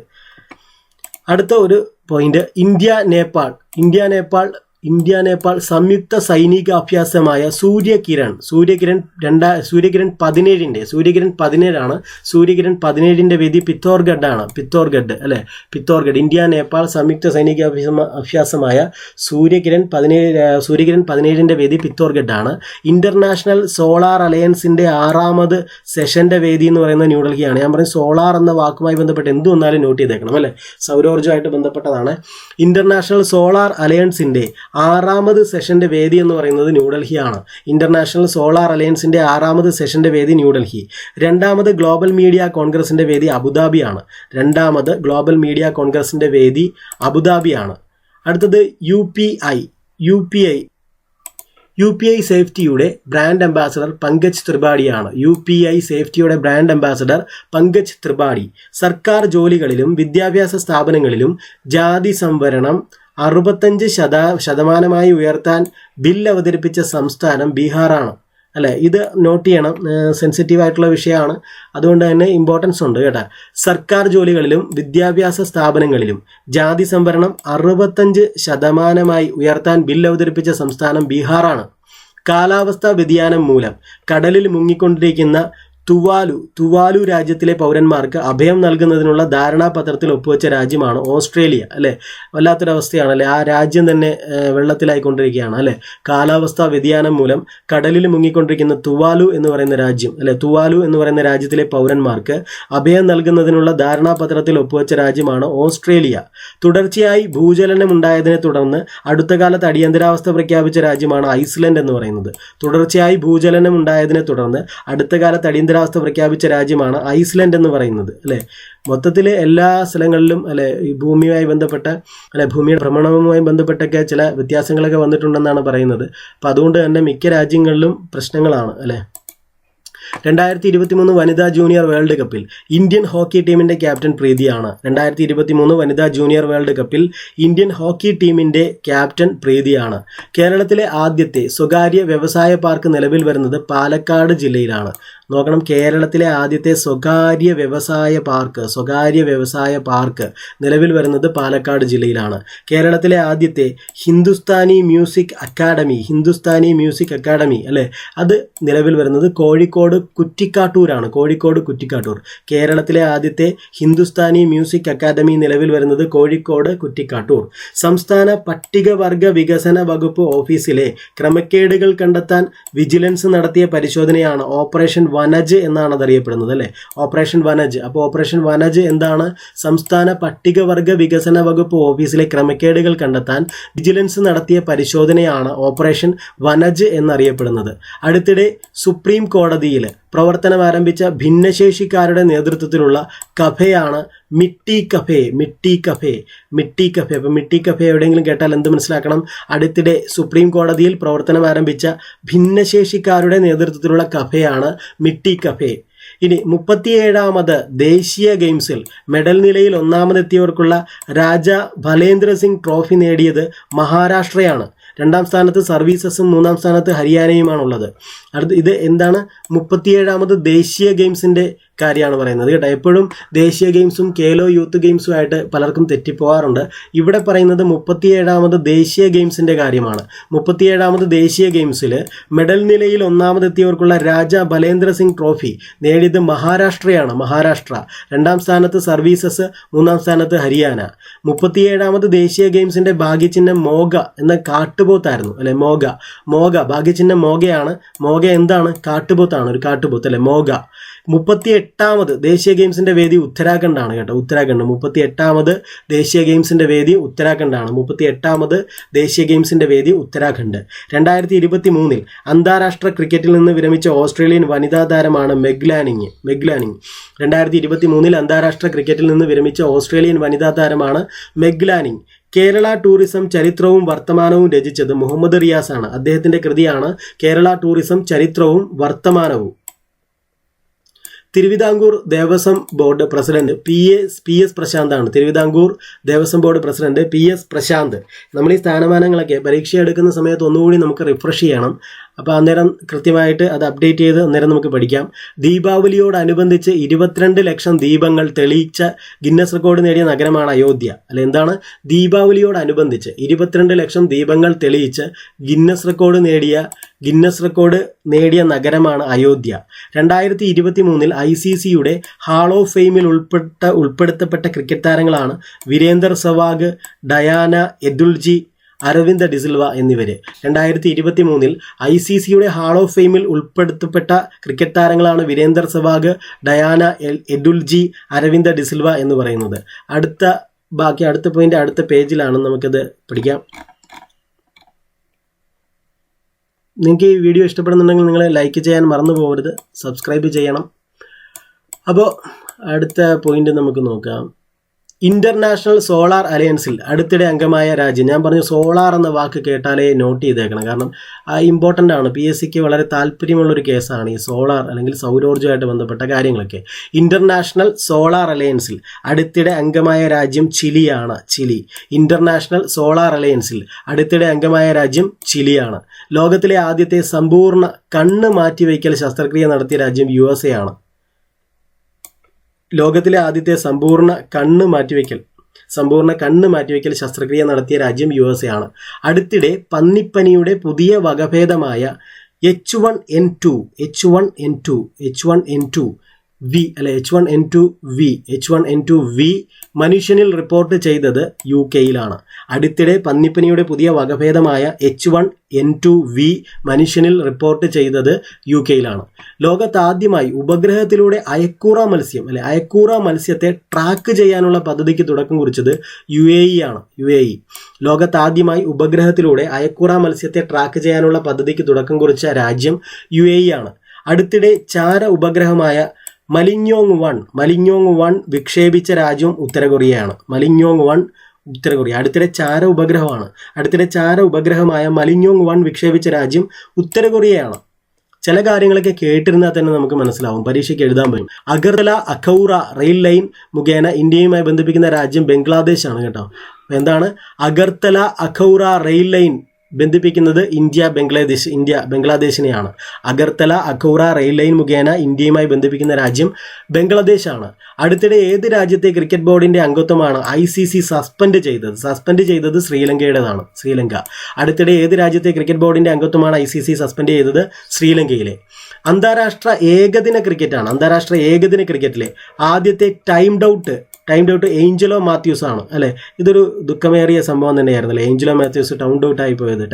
അടുത്ത ഒരു പോയിന്റ്, ഇന്ത്യ നേപ്പാൾ സംയുക്ത സൈനിക അഭ്യാസമായ സൂര്യകിരൺ 17 വേദി പിത്തോർഗഡ് അല്ലെ. ഇന്ത്യ നേപ്പാൾ സംയുക്ത സൈനിക അഭ്യാസമായ സൂര്യകിരൺ 17 വേദി പിത്തോർഗഡ് ആണ്. ഇന്റർനാഷണൽ സോളാർ അലയൻസിന്റെ 6ാമത് സെഷന്റെ വേദി എന്ന് പറയുന്നത് ന്യൂഡൽഹിയാണ്. ഞാൻ പറയും സോളാർ എന്ന വാക്കുമായി ബന്ധപ്പെട്ട് എന്ത് വന്നാലും നോട്ട് ചെയ്തേക്കണം അല്ലെ, സൗരോർജ്ജമായിട്ട് ബന്ധപ്പെട്ടതാണ്. ഇന്റർനാഷണൽ സോളാർ അലയൻസിന്റെ 6ാമത് സെഷന്റെ വേദി എന്ന് പറയുന്നത് ന്യൂഡൽഹിയാണ്. ഇന്റർനാഷണൽ സോളാർ അലയൻസിന്റെ 6ാമത് സെഷന്റെ വേദി ന്യൂഡൽഹി. 2ാമത് ഗ്ലോബൽ മീഡിയ കോൺഗ്രസിന്റെ വേദി അബുദാബിയാണ്. അടുത്തത് UPI സേഫ്റ്റിയുടെ ബ്രാൻഡ് അംബാസഡർ പങ്കജ് ത്രിപാഠി. സർക്കാർ ജോലികളിലും വിദ്യാഭ്യാസ സ്ഥാപനങ്ങളിലും ജാതി സംവരണം 65% ഉയർത്താൻ ബിൽ അവതരിപ്പിച്ച സംസ്ഥാനം ബീഹാറാണ് അല്ലെ. ഇത് നോട്ട് ചെയ്യണം, സെൻസിറ്റീവ് ആയിട്ടുള്ള വിഷയമാണ്, അതുകൊണ്ട് തന്നെ ഇമ്പോർട്ടൻസ് ഉണ്ട് കേട്ടോ. സർക്കാർ ജോലികളിലും വിദ്യാഭ്യാസ സ്ഥാപനങ്ങളിലും ജാതി സംവരണം 65% ഉയർത്താൻ ബിൽ അവതരിപ്പിച്ച സംസ്ഥാനം ബീഹാറാണ്. കാലാവസ്ഥാ വ്യതിയാനം മൂലം കടലിൽ മുങ്ങിക്കൊണ്ടിരിക്കുന്ന തുവാലു രാജ്യത്തിലെ പൗരന്മാർക്ക് അഭയം നൽകുന്നതിനുള്ള ധാരണാപത്രത്തിൽ ഒപ്പുവെച്ച രാജ്യമാണ് ഓസ്ട്രേലിയ അല്ലെ. വല്ലാത്തൊരവസ്ഥയാണ് അല്ലെ, ആ രാജ്യം തന്നെ വെള്ളത്തിലായിക്കൊണ്ടിരിക്കുകയാണ് അല്ലെ. കാലാവസ്ഥാ വ്യതിയാനം മൂലം കടലിൽ മുങ്ങിക്കൊണ്ടിരിക്കുന്ന തുവാലു എന്ന് പറയുന്ന രാജ്യത്തിലെ പൗരന്മാർക്ക് അഭയം നൽകുന്നതിനുള്ള ധാരണാപത്രത്തിൽ ഒപ്പുവെച്ച രാജ്യമാണ് ഓസ്ട്രേലിയ. തുടർച്ചയായി ഭൂചലനം ഉണ്ടായതിനെ തുടർന്ന് അടുത്ത കാലത്ത് അടിയന്തരാവസ്ഥ പ്രഖ്യാപിച്ച രാജ്യമാണ് ഐസ്ലൻഡ് എന്ന് പറയുന്നത്. അടിയന്തരാവസ്ഥ പ്രഖ്യാപിച്ച രാജ്യമാണ് ഐസ്ലൻഡ് എന്ന് പറയുന്നത് അല്ലെ. മൊത്തത്തിൽ എല്ലാ സ്ഥലങ്ങളിലും അല്ലെ ഈ ഭൂമിയുമായി ബന്ധപ്പെട്ട ഭൂമിയുടെ ഭ്രമണവുമായി ബന്ധപ്പെട്ടൊക്കെ ചില വ്യത്യാസങ്ങളൊക്കെ വന്നിട്ടുണ്ടെന്നാണ് പറയുന്നത്. അപ്പം അതുകൊണ്ട് തന്നെ മിക്ക രാജ്യങ്ങളിലും പ്രശ്നങ്ങളാണ് അല്ലെ. 2023 വനിതാ ജൂനിയർ വേൾഡ് കപ്പിൽ ഇന്ത്യൻ ഹോക്കി ടീമിന്റെ ക്യാപ്റ്റൻ പ്രീതിയാണ്. 2023 വനിതാ ജൂനിയർ വേൾഡ് കപ്പിൽ ഇന്ത്യൻ ഹോക്കി ടീമിന്റെ ക്യാപ്റ്റൻ പ്രീതിയാണ്. കേരളത്തിലെ ആദ്യത്തെ സ്വകാര്യ വ്യവസായ പാർക്ക് നിലവിൽ വരുന്നത് പാലക്കാട് ജില്ലയിലാണ്. നോക്കണം, കേരളത്തിലെ ആദ്യത്തെ സ്വകാര്യ വ്യവസായ പാർക്ക് നിലവിൽ വരുന്നത് പാലക്കാട് ജില്ലയിലാണ്. കേരളത്തിലെ ആദ്യത്തെ ഹിന്ദുസ്ഥാനി മ്യൂസിക് അക്കാഡമി അല്ലേ, അത് നിലവിൽ വരുന്നത് കോഴിക്കോട് കുറ്റിക്കാട്ടൂരാണ്. കേരളത്തിലെ ആദ്യത്തെ ഹിന്ദുസ്ഥാനി മ്യൂസിക് അക്കാദമി നിലവിൽ വരുന്നത് കോഴിക്കോട് കുറ്റിക്കാട്ടൂർ. സംസ്ഥാന പട്ടികവർഗ വികസന വകുപ്പ് ഓഫീസിലെ ക്രമക്കേടുകൾ കണ്ടെത്താൻ വിജിലൻസ് നടത്തിയ പരിശോധനയാണ് ഓപ്പറേഷൻ വനജ് എന്നാണ് അതറിയപ്പെടുന്നത് അല്ലേ, ഓപ്പറേഷൻ വനജ്. അപ്പോൾ ഓപ്പറേഷൻ വനജ് എന്താണ്? സംസ്ഥാന പട്ടികവർഗ വികസന വകുപ്പ് ഓഫീസിലെ ക്രമക്കേടുകൾ കണ്ടെത്താൻ വിജിലൻസ് നടത്തിയ പരിശോധനയാണ് ഓപ്പറേഷൻ വനജ് എന്നറിയപ്പെടുന്നത്. അടുത്തിടെ സുപ്രീം കോടതിയിൽ പ്രവർത്തനം ആരംഭിച്ച ഭിന്നശേഷിക്കാരുടെ നേതൃത്വത്തിലുള്ള കഫേയാണ് മിട്ടി കഫേ. അപ്പോൾ മിട്ടി കഫേ എവിടെയെങ്കിലും കേട്ടാൽ എന്ത് മനസ്സിലാക്കണം? അടുത്തിടെ സുപ്രീം കോടതിയിൽ പ്രവർത്തനം ആരംഭിച്ച ഭിന്നശേഷിക്കാരുടെ നേതൃത്വത്തിലുള്ള കഫേയാണ് മിട്ടി കഫേ. ഇനി 37ാമത് ദേശീയ ഗെയിംസിൽ മെഡൽ നിലയിൽ ഒന്നാമതെത്തിയവർക്കുള്ള രാജ ഭലേന്ദ്ര സിംഗ് ട്രോഫി നേടിയത് മഹാരാഷ്ട്രയാണ്. 2ാം സ്ഥാനത്ത് സർവീസസും 3ാം സ്ഥാനത്ത് ഹരിയാനയുമാണുള്ളത്. ഇത് എന്താണ്? 37ാമത് ദേശീയ ഗെയിംസിൻ്റെ കാര്യമാണ് പറയുന്നത് കേട്ടോ. എപ്പോഴും ദേശീയ ഗെയിംസും കേലോ യൂത്ത് ഗെയിംസും ആയിട്ട് പലർക്കും തെറ്റിപ്പോകാറുണ്ട്. ഇവിടെ പറയുന്നത് 37ാമത് ദേശീയ ഗെയിംസിൻ്റെ കാര്യമാണ്. 37ാമത് ദേശീയ ഗെയിംസിൽ മെഡൽ നിലയിൽ ഒന്നാമതെത്തിയവർക്കുള്ള രാജ ഭലേന്ദ്ര സിംഗ് ട്രോഫി നേടിയത് മഹാരാഷ്ട്രയാണ്. 2ാം സ്ഥാനത്ത് സർവീസസ്, 3ാം സ്ഥാനത്ത് ഹരിയാന. 37ാമത് ദേശീയ ഗെയിംസിൻ്റെ ഭാഗ്യചിഹ്നം മോഗ എന്ന കാട്ടുപോത്തായിരുന്നു അല്ലെ. മോഗ ഭാഗ്യചിഹ്നം മോഗയാണ്. മോഗ എന്താണ്? കാട്ടുപോത്താണ്, ഒരു കാട്ടുപോത്ത് അല്ലെ, മോഗ. 38ാമത് ദേശീയ ഗെയിംസിന്റെ വേദി ഉത്തരാഖണ്ഡാണ് കേട്ടോ. 38ാമത് ദേശീയ ഗെയിംസിന്റെ വേദി ഉത്തരാഖണ്ഡാണ്. 38ാമത് ദേശീയ ഗെയിംസിന്റെ വേദി ഉത്തരാഖണ്ഡ്. 2023 അന്താരാഷ്ട്ര ക്രിക്കറ്റിൽ നിന്ന് വിരമിച്ച ഓസ്ട്രേലിയൻ വനിതാ താരമാണ് മെഗ് ലാനിങ്. 2023 അന്താരാഷ്ട്ര ക്രിക്കറ്റിൽ നിന്ന് വിരമിച്ച ഓസ്ട്രേലിയൻ വനിതാ താരമാണ് മെഗ് ലാനിങ്. കേരള ടൂറിസം ചരിത്രവും വർത്തമാനവും രചിച്ചത് മുഹമ്മദ് റിയാസ് ആണ്. അദ്ദേഹത്തിന്റെ കൃതിയാണ് കേരള ടൂറിസം ചരിത്രവും വർത്തമാനവും. Thiruvithamkoor Devaswom board president P S പ്രശാന്താണ്. Thiruvithamkoor Devaswom board president PS Prashanth. നമ്മൾ ഈ സ്ഥാനമാനങ്ങളൊക്കെ പരീക്ഷ എടുക്കുന്ന സമയത്ത് ഒന്നുകൂടി നമുക്ക് റിഫ്രഷ് ചെയ്യണം. അപ്പോൾ അന്നേരം കൃത്യമായിട്ട് അത് അപ്ഡേറ്റ് ചെയ്ത് അന്നേരം നമുക്ക് പഠിക്കാം. ദീപാവലിയോടനുബന്ധിച്ച് 22 ലക്ഷം ദീപങ്ങൾ തെളിയിച്ച ഗിന്നസ് റെക്കോർഡ് നേടിയ നഗരമാണ് അയോധ്യ. അല്ല, എന്താണ്? ദീപാവലിയോടനുബന്ധിച്ച് 22 ലക്ഷം ദീപങ്ങൾ തെളിയിച്ച് ഗിന്നസ് റെക്കോർഡ് നേടിയ നഗരമാണ് അയോധ്യ. 2023 ICCയുടെ ഹാൾ ഓഫ് ഫെയിമിൽ ഉൾപ്പെടുത്തപ്പെട്ട ക്രിക്കറ്റ് താരങ്ങളാണ് വീരേന്ദർ സെവാഗ്, ഡയാന എദുൽജി, അരവിന്ദ് ഡിസിൽവ എന്നിവര്. 2023 ICCയുടെ ഹാൾ ഓഫ് ഫെയിമിൽ ഉൾപ്പെടുത്തപ്പെട്ട ക്രിക്കറ്റ് താരങ്ങളാണ് വീരേന്ദർ സെവാഗ്, ഡയാന എദുൽജി, അരവിന്ദ് ഡിസിൽവ എന്ന് പറയുന്നത്. അടുത്ത പോയിന്റ് അടുത്ത പേജിലാണ്, നമുക്കത് പഠിക്കാം. നിങ്ങൾക്ക് ഈ വീഡിയോ ഇഷ്ടപ്പെടുന്നുണ്ടെങ്കിൽ നിങ്ങൾ ലൈക്ക് ചെയ്യാൻ മറന്നു പോകരുത്, സബ്സ്ക്രൈബ് ചെയ്യണം. അപ്പോൾ അടുത്ത പോയിന്റ് നമുക്ക് നോക്കാം. ഇന്റർനാഷണൽ സോളാർ അലയൻസിൽ അടുത്തിടെ അംഗമായ രാജ്യം. ഞാൻ പറഞ്ഞു സോളാർ എന്ന വാക്ക് കേട്ടാലേ നോട്ട് ചെയ്തേക്കണം, കാരണം ഇമ്പോർട്ടൻ്റ് ആണ്. PSCക്ക് വളരെ താല്പര്യമുള്ളൊരു കേസാണ് ഈ സോളാർ അല്ലെങ്കിൽ സൗരോർജ്ജമായിട്ട് ബന്ധപ്പെട്ട കാര്യങ്ങളൊക്കെ. ഇന്റർനാഷണൽ സോളാർ അലയൻസിൽ അടുത്തിടെ അംഗമായ രാജ്യം ചിലിയാണ്. ഇന്റർനാഷണൽ സോളാർ അലയൻസിൽ അടുത്തിടെ അംഗമായ രാജ്യം ചിലിയാണ്. ലോകത്തിലെ ആദ്യത്തെ സമ്പൂർണ്ണ കണ്ണ് മാറ്റിവയ്ക്കൽ ശസ്ത്രക്രിയ നടത്തിയ രാജ്യം USA ആണ്. ലോകത്തിലെ ആദ്യത്തെ സമ്പൂർണ്ണ കണ്ണ് മാറ്റിവെക്കൽ ശസ്ത്രക്രിയ നടത്തിയ രാജ്യം USA ആണ്. അടുത്തിടെ പന്നിപ്പനിയുടെ പുതിയ വകഭേദമായ H1N2V മനുഷ്യനിൽ റിപ്പോർട്ട് ചെയ്തത് UK-യിലാണ്. അടുത്തിടെ പന്നിപ്പനിയുടെ പുതിയ വകഭേദമായ H1N2V മനുഷ്യനിൽ റിപ്പോർട്ട് ചെയ്തത് UK-യിലാണ്. ലോകത്താദ്യമായി ഉപഗ്രഹത്തിലൂടെ അയക്കൂറ മത്സ്യത്തെ ട്രാക്ക് ചെയ്യാനുള്ള പദ്ധതിക്ക് തുടക്കം കുറിച്ചത് UAE ആണ്. ലോകത്താദ്യമായി ഉപഗ്രഹത്തിലൂടെ അയക്കൂറ മത്സ്യത്തെ ട്രാക്ക് ചെയ്യാനുള്ള പദ്ധതിക്ക് തുടക്കം കുറിച്ച രാജ്യം UAE ആണ്. അടുത്തിടെ ചാര ഉപഗ്രഹമായ മലിഞ്ഞോങ് 1 വിക്ഷേപിച്ച രാജ്യവും ഉത്തര കൊറിയയാണ്. അടുത്തിടെ ചാര ഉപഗ്രഹമായ മലിഞ്ഞോങ് 1 വിക്ഷേപിച്ച രാജ്യം ഉത്തര കൊറിയയാണ്. ചില കാര്യങ്ങളൊക്കെ കേട്ടിരുന്നാൽ തന്നെ നമുക്ക് മനസ്സിലാവും, പരീക്ഷയ്ക്ക് എഴുതാൻ പറ്റും. അഗർത്തല അഖൗറ റെയിൽ ലൈൻ മുഖേന ഇന്ത്യയുമായി ബന്ധിപ്പിക്കുന്ന രാജ്യം ബംഗ്ലാദേശാണ് കേട്ടോ. എന്താണ് അഗർത്തല അഖൗറ റെയിൽ ലൈൻ ബന്ധിപ്പിക്കുന്നത് ഇന്ത്യ ബംഗ്ലാദേശിനെയാണ്. അഗർത്തല അഖൗറ റെയിൽ ലൈൻ മുഖേന ഇന്ത്യയുമായി ബന്ധിപ്പിക്കുന്ന രാജ്യം ബംഗ്ലാദേശാണ്. അടുത്തിടെ ഏത് രാജ്യത്തെ ക്രിക്കറ്റ് ബോർഡിന്റെ അംഗത്വമാണ് ICC സസ്പെൻഡ് ചെയ്തത്? ശ്രീലങ്കയുടേതാണ്. ശ്രീലങ്ക. അടുത്തിടെ ഏത് രാജ്യത്തെ ക്രിക്കറ്റ് ബോർഡിന്റെ അംഗത്വമാണ് ICC സസ്പെൻഡ് ചെയ്തത്? ശ്രീലങ്കയിലെ. അന്താരാഷ്ട്ര ഏകദിന ക്രിക്കറ്റാണ്. അന്താരാഷ്ട്ര ഏകദിന ക്രിക്കറ്റിലെ ആദ്യത്തെ ടൈംഡ് ഔട്ട് ഏഞ്ചലോ മാത്യൂസ് ആണ് അല്ലെ. ഇതൊരു ദുഃഖമേറിയ സംഭവം തന്നെയായിരുന്നല്ലേ, ഏഞ്ചലോ മാത്യൂസ് ടൈംഡ് ഔട്ട് ആയി പോയത്.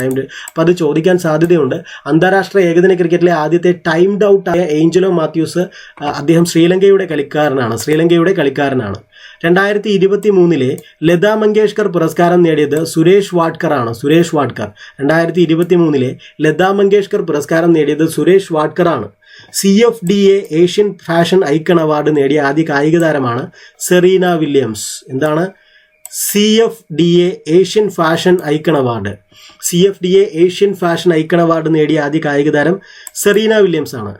അപ്പോൾ അത് ചോദിക്കാൻ സാധ്യതയുണ്ട്. അന്താരാഷ്ട്ര ഏകദിന ക്രിക്കറ്റിലെ ആദ്യത്തെ ടൈംഡ് ഔട്ട് ആയ ഏഞ്ചലോ മാത്യൂസ് അദ്ദേഹം ശ്രീലങ്കയുടെ കളിക്കാരനാണ്. 2023 ലതാ മങ്കേഷ്കർ പുരസ്കാരം നേടിയത് സുരേഷ് വാഡ്കർ ആണ്. 2023 ലതാ മങ്കേഷ്കർ പുരസ്കാരം നേടിയത് സുരേഷ് വാഡ്കർ ആണ്. CFDA Asian fashion icon award നേടിയ ആദ്യ കായിക താരമാണ് സെറീന വില്യംസ്. എന്താണ് CFDA Asian fashion icon award? CFDA Asian fashion icon award നേടിയ ആദ്യ കായിക താരം സെറീന വില്യംസ് ആണ്.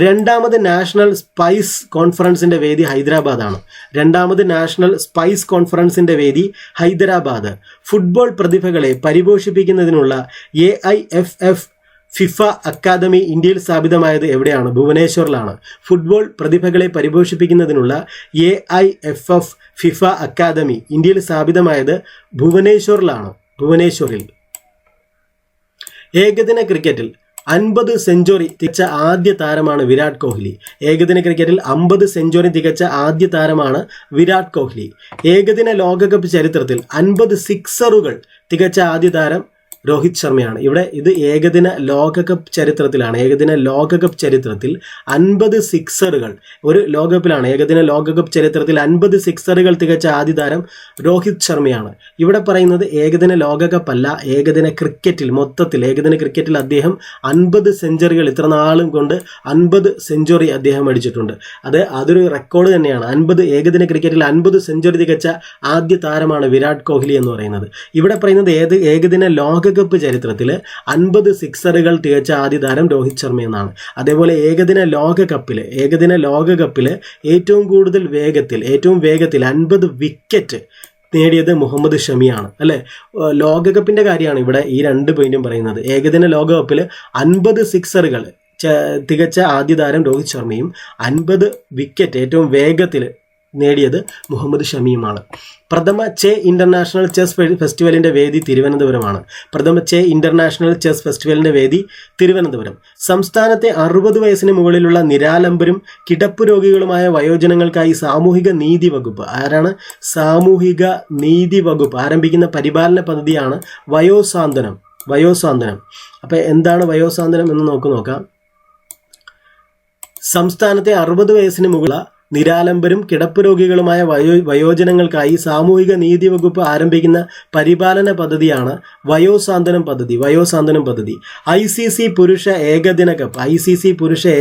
രണ്ടാമത് നാഷണൽ സ്പൈസ് കോൺഫറൻസിന്റെ വേദി ഹൈദരാബാദാണ്. ഫുട്ബോൾ പ്രതിഭകളെ പരിപോഷിപ്പിക്കുന്നതിനുള്ള AIFF ഫിഫ അക്കാദമി ഇന്ത്യയിൽ സ്ഥാപിതമായത് എവിടെയാണ്? ഭുവനേശ്വറിലാണ്. ഫുട്ബോൾ പ്രതിഭകളെ പരിപോഷിപ്പിക്കുന്നതിനുള്ള AIFF ഫിഫ അക്കാദമി ഇന്ത്യയിൽ സ്ഥാപിതമായത് ഭുവനേശ്വറിൽ. ഏകദിന ക്രിക്കറ്റിൽ 50 സെഞ്ചുറി തികച്ച ആദ്യ താരമാണ് വിരാട് കോഹ്ലി. ഏകദിന ക്രിക്കറ്റിൽ 50 സെഞ്ചുറി തികച്ച ആദ്യ താരമാണ് വിരാട് കോഹ്ലി. ഏകദിന ലോകകപ്പ് ചരിത്രത്തിൽ 50 സിക്സറുകൾ തികച്ച ആദ്യ താരം രോഹിത് ശർമ്മയാണ്. ഇവിടെ ഇത് ഏകദിന ലോകകപ്പ് ചരിത്രത്തിലാണ്. ഏകദിന ലോകകപ്പ് ചരിത്രത്തിൽ 50 സിക്സറുകൾ ഒരു ലോകകപ്പിലാണ്. ഏകദിന ലോകകപ്പ് ചരിത്രത്തിൽ 50 സിക്സറുകൾ തികച്ച ആദ്യ താരം രോഹിത് ശർമ്മയാണ്. ഇവിടെ പറയുന്നത് ഏകദിന ലോകകപ്പ് അല്ല, ഏകദിന ക്രിക്കറ്റിൽ മൊത്തത്തിൽ ഏകദിന ക്രിക്കറ്റിൽ അദ്ദേഹം 50 സെഞ്ചുറികൾ ഇത്ര നാളും കൊണ്ട് 50 സെഞ്ചുറി അദ്ദേഹം അടിച്ചിട്ടുണ്ട്. അതൊരു റെക്കോർഡ് തന്നെയാണ്. ഏകദിന ക്രിക്കറ്റിൽ 50 സെഞ്ചുറി തികച്ച ആദ്യ താരമാണ് വിരാട് കോഹ്ലി എന്ന് പറയുന്നത്. ഇവിടെ പറയുന്നത് ഏകദിന ലോകകപ്പ് ചരിത്രത്തിൽ 50 സിക്സറുകൾ തികച്ച ആദ്യ താരം രോഹിത് ശർമ്മ എന്നാണ്. അതേപോലെ ഏകദിന ലോകകപ്പിൽ ഏറ്റവും വേഗത്തിൽ 50 വിക്കറ്റ് നേടിയത് മുഹമ്മദ് ഷമിയാണ് അല്ലെ. ലോകകപ്പിന്റെ കാര്യമാണ് ഇവിടെ ഈ 2 പോയിന്റും പറയുന്നത്. ഏകദിന ലോകകപ്പിൽ 50 സിക്സറുകൾ തികച്ച ആദ്യ താരം രോഹിത് ശർമ്മയും 50 വിക്കറ്റ് ഏറ്റവും വേഗത്തിൽ നേടിയത് മുഹമ്മദ് ഷമിയുമാണ്. പ്രഥമ ചെ ഇന്റർനാഷണൽ ചെസ് ഫെസ്റ്റിവലിന്റെ വേദി തിരുവനന്തപുരം. സംസ്ഥാനത്തെ 60 വയസ്സിന് മുകളിലുള്ള നിരാലംബരും കിടപ്പ് രോഗികളുമായ വയോജനങ്ങൾക്കായി സാമൂഹിക നീതി വകുപ്പ് ആരംഭിക്കുന്ന പരിപാലന പദ്ധതിയാണ് വയോസാന്ത്വനം. അപ്പൊ എന്താണ് വയോസാന്ത്വനം എന്ന് നോക്കാം. സംസ്ഥാനത്തെ 60 വയസ്സിന് മുകളിലുള്ള നിരാലംബരും കിടപ്പ് രോഗികളുമായ വയോജനങ്ങൾക്കായി സാമൂഹിക നീതി വകുപ്പ് ആരംഭിക്കുന്ന പരിപാലന പദ്ധതിയാണ് വയോസാന്ത്വനം പദ്ധതി. ICC പുരുഷ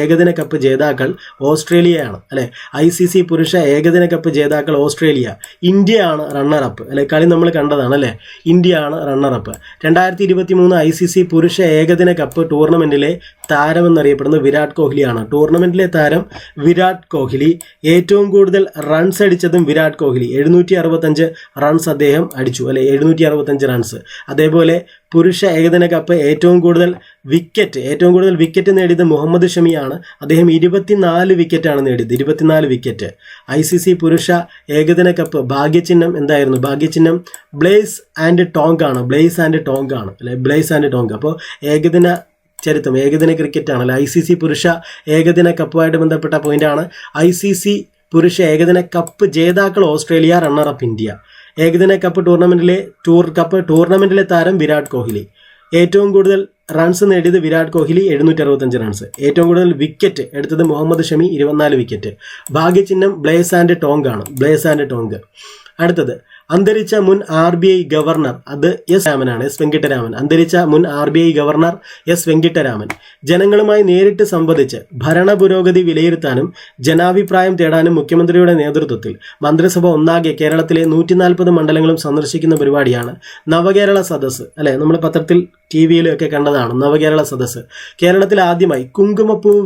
ഏകദിന കപ്പ് ജേതാക്കൾ ഓസ്ട്രേലിയയാണ് അല്ലെ. ICC പുരുഷ ഏകദിന കപ്പ് ജേതാക്കൾ ഓസ്ട്രേലിയ. ഇന്ത്യയാണ് റണ്ണറപ്പ് അല്ലെ. കളി നമ്മൾ കണ്ടതാണ് അല്ലെ. ഇന്ത്യയാണ് റണ്ണറപ്പ്. 2023 ICC പുരുഷ ഏകദിന കപ്പ് ടൂർണമെന്റിലെ താരമെന്നറിയപ്പെടുന്നത് വിരാട് കോഹ്ലിയാണ്. ടൂർണമെന്റിലെ താരം വിരാട് കോഹ്ലി. ഏറ്റവും കൂടുതൽ റൺസ് അടിച്ചതും വിരാട് കോഹ്ലി. 765 റൺസ് അദ്ദേഹം അടിച്ചു അല്ലെ. 765 റൺസ്. അതേപോലെ പുരുഷ ഏകദിന കപ്പ് ഏറ്റവും കൂടുതൽ വിക്കറ്റ് നേടിയത് മുഹമ്മദ് ഷമിയാണ്. അദ്ദേഹം 24 വിക്കറ്റാണ് നേടിയത്. 24 വിക്കറ്റ്. ICC പുരുഷ ഏകദിന കപ്പ് ഭാഗ്യചിഹ്നം എന്തായിരുന്നു? ഭാഗ്യചിഹ്നം ബ്ലേസ് ആൻഡ് ടോങ് ആണ് അല്ലെ. Blaze and tong. അപ്പോൾ ഏകദിന ക്രിക്കറ്റ് ആണ് അല്ലെ. ICC പുരുഷ ഏകദിന കപ്പുമായിട്ട് ബന്ധപ്പെട്ട പോയിന്റാണ്. ICC പുരുഷ ഏകദിന കപ്പ് ജേതാക്കൾ ഓസ്ട്രേലിയ, റണ്ണറപ്പ് ഇന്ത്യ. ഏകദിന കപ്പ് ടൂർണമെന്റിലെ താരം വിരാട് കോഹ്ലി. ഏറ്റവും കൂടുതൽ റൺസ് നേടിയത് വിരാട് കോഹ്ലി 765 റൺസ്. ഏറ്റവും കൂടുതൽ വിക്കറ്റ് എടുത്തത് മുഹമ്മദ് ഷമി 24 വിക്കറ്റ്. ഭാഗ്യചിഹ്നം ബ്ലേസ് ആൻഡ് ടോങ് ആണ്. അടുത്തത് അന്തരിച്ച മുൻ RBI ഗവർണർ അത് എസ് രാമനാണ്, എസ് വെങ്കിട്ടരാമൻ. അന്തരിച്ച മുൻ RBI ഗവർണർ എസ് വെങ്കിട്ടരാമൻ ജനങ്ങളുമായി നേരിട്ട് സംവദിച്ച് ഭരണ പുരോഗതി വിലയിരുത്താനും ജനാഭിപ്രായം തേടാനും മുഖ്യമന്ത്രിയുടെ നേതൃത്വത്തിൽ മന്ത്രിസഭ ഒന്നാകെ കേരളത്തിലെ 140 മണ്ഡലങ്ങളും സന്ദർശിക്കുന്ന പരിപാടിയാണ് നവകേരള സദസ്സ്. അല്ലെ, നമ്മൾ പത്രത്തിൽ TV-യിലൊക്കെ കണ്ടതാണ് നവകേരള സദസ്സ്. കേരളത്തിൽ ആദ്യമായി കുങ്കുമപ്പൂവ്